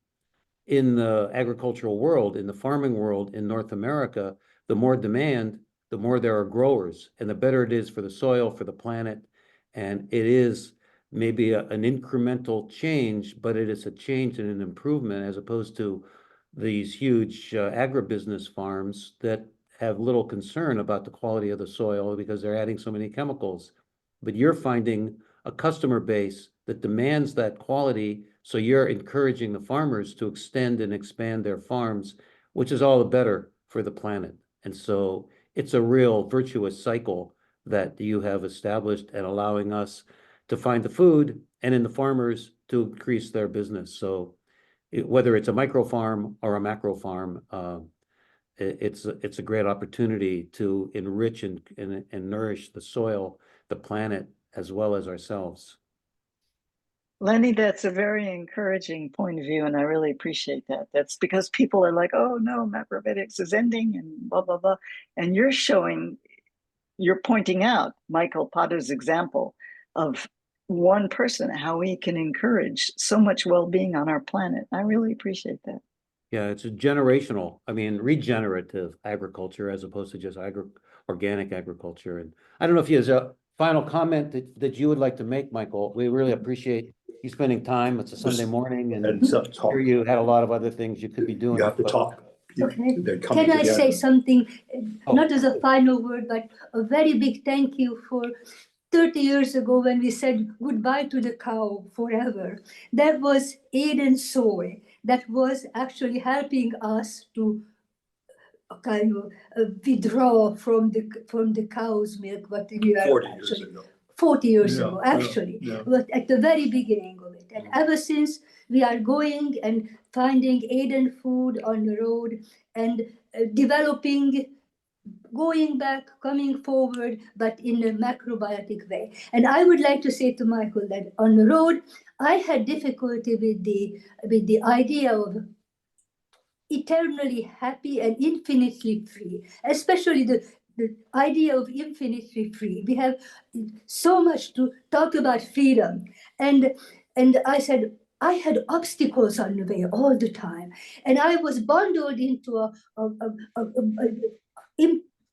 in the agricultural world, in the farming world in North America. The more demand, the more there are growers, and the better it is for the soil, for the planet. And it is maybe an incremental change, but it is a change and an improvement, as opposed to these huge agribusiness farms that have little concern about the quality of the soil because they're adding so many chemicals. But you're finding a customer base that demands that quality, so you're encouraging the farmers to extend and expand their farms, which is all the better for the planet. And so it's a real virtuous cycle that you have established, and allowing us to find the food and in the farmers to increase their business. So whether it's a micro farm or a macro farm, it's a great opportunity to enrich and nourish the soil, the planet, as well as ourselves. Lenny, that's a very encouraging point of view, and I really appreciate that. That's because people are like, oh no, macrobiotics is ending and blah, blah, blah. And you're pointing out Michael Potter's example of one person, how he can encourage so much well-being on our planet. I really appreciate that. Yeah, it's a regenerative agriculture as opposed to just organic agriculture. And I don't know if you have a final comment that you would like to make, Michael. We really appreciate you spending time. It's a Sunday morning, and I'm sure you had a lot of other things you could be doing. You have to talk. Okay. Can I say something, not as a final word, but a very big thank you for 30 years ago when we said goodbye to the cow forever. That was Eden Soy. That was actually helping us to kind of withdraw from the cow's milk, what we are 40 actually, years ago. 40 years ago, actually, yeah. but at the very beginning of it. And ever since, we are going and finding Eden food on the road and developing, going back, coming forward, but in a macrobiotic way. And I would like to say to Michael that on the road, I had difficulty with the idea of eternally happy and infinitely free, especially the idea of infinitely free. We have so much to talk about freedom. And I said, I had obstacles on the way all the time. And I was bundled into a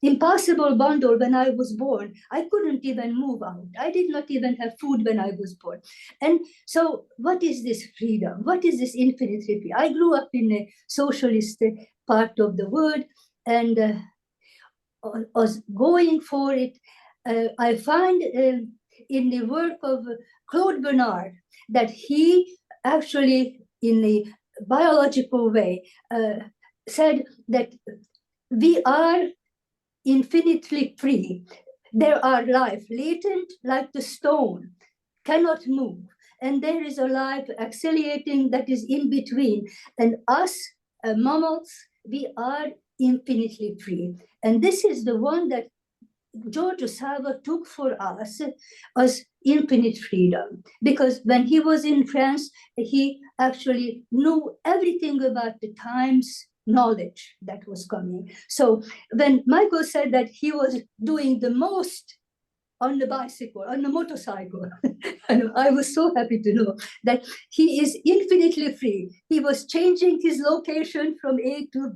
impossible bundle when I was born. I couldn't even move out. I did not even have food when I was born. And so what is this freedom? What is this infinite freedom? I grew up in a socialist part of the world and was going for it. I find in the work of Claude Bernard that he actually, in a biological way, said that we are infinitely free. There are life latent like the stone, cannot move. And there is a life accelerating that is in between. And us, mammals, we are infinitely free. And this is the one that George Sava took for us as infinite freedom. Because when he was in France, he actually knew everything about the times knowledge that was coming. So when Michael said that he was doing the most on the bicycle, on the motorcycle, and I was so happy to know that he is infinitely free. He was changing his location from A to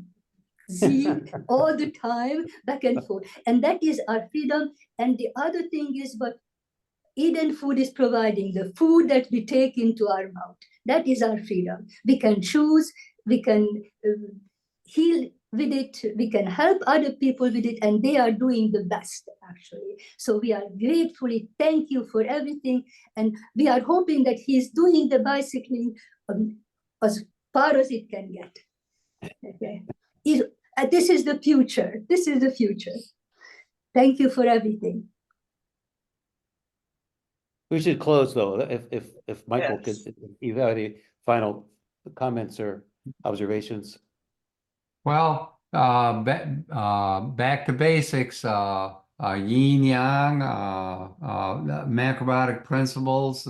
Z all the time, back and forth. And that is our freedom. And the other thing is what Eden Food is providing, the food that we take into our mouth. That is our freedom. We can choose, we can heal with it, we can help other people with it, and they are doing the best, actually. So we are gratefully thank you for everything. And we are hoping that he is doing the bicycling as far as it can get. Okay. This is the future. This is the future. Thank you for everything. We should close though, if Michael Yes. could, if you have any final comments or observations. Well, back to basics, yin yang, macrobiotic principles,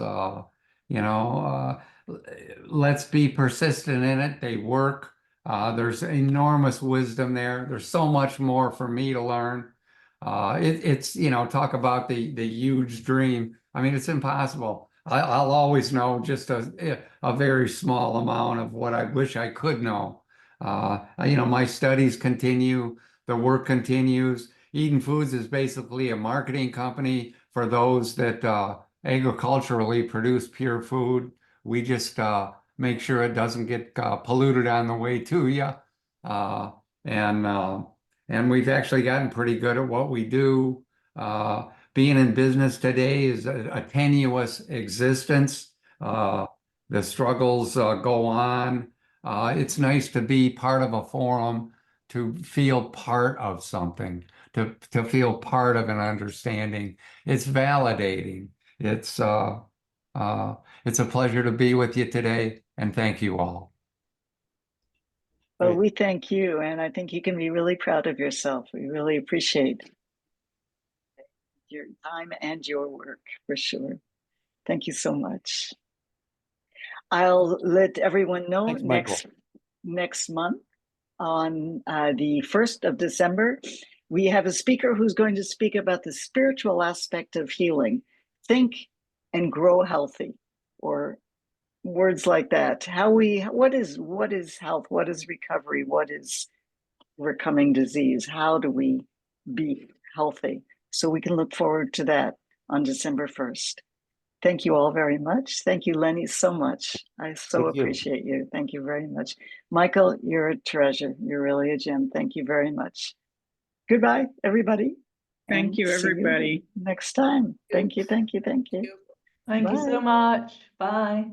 let's be persistent in it. They work. There's enormous wisdom there. There's so much more for me to learn. It's, talk about the huge dream. I mean, it's impossible. I'll always know just a very small amount of what I wish I could know. My studies continue, the work continues. Eden Foods is basically a marketing company for those that agriculturally produce pure food. We just make sure it doesn't get polluted on the way to you. And we've actually gotten pretty good at what we do. Being in business today is a tenuous existence. The struggles go on. It's nice to be part of a forum, to feel part of something, to feel part of an understanding. It's validating. It's a pleasure to be with you today, and thank you all. Well, we thank you, and I think you can be really proud of yourself. We really appreciate your time and your work, for sure. Thank you so much. I'll let everyone know next month on the 1st of December, we have a speaker who's going to speak about the spiritual aspect of healing. Think and grow healthy, or words like that. What is health? What is recovery? What is overcoming disease? How do we be healthy? So we can look forward to that on December 1st. Thank you all very much. Thank you, Lenny, so much. I so appreciate you. Thank you very much. Michael, you're a treasure. You're really a gem. Thank you very much. Goodbye, everybody. Thank you, everybody. Next time. Thank you, thank you, thank you. Thank you so much. Bye.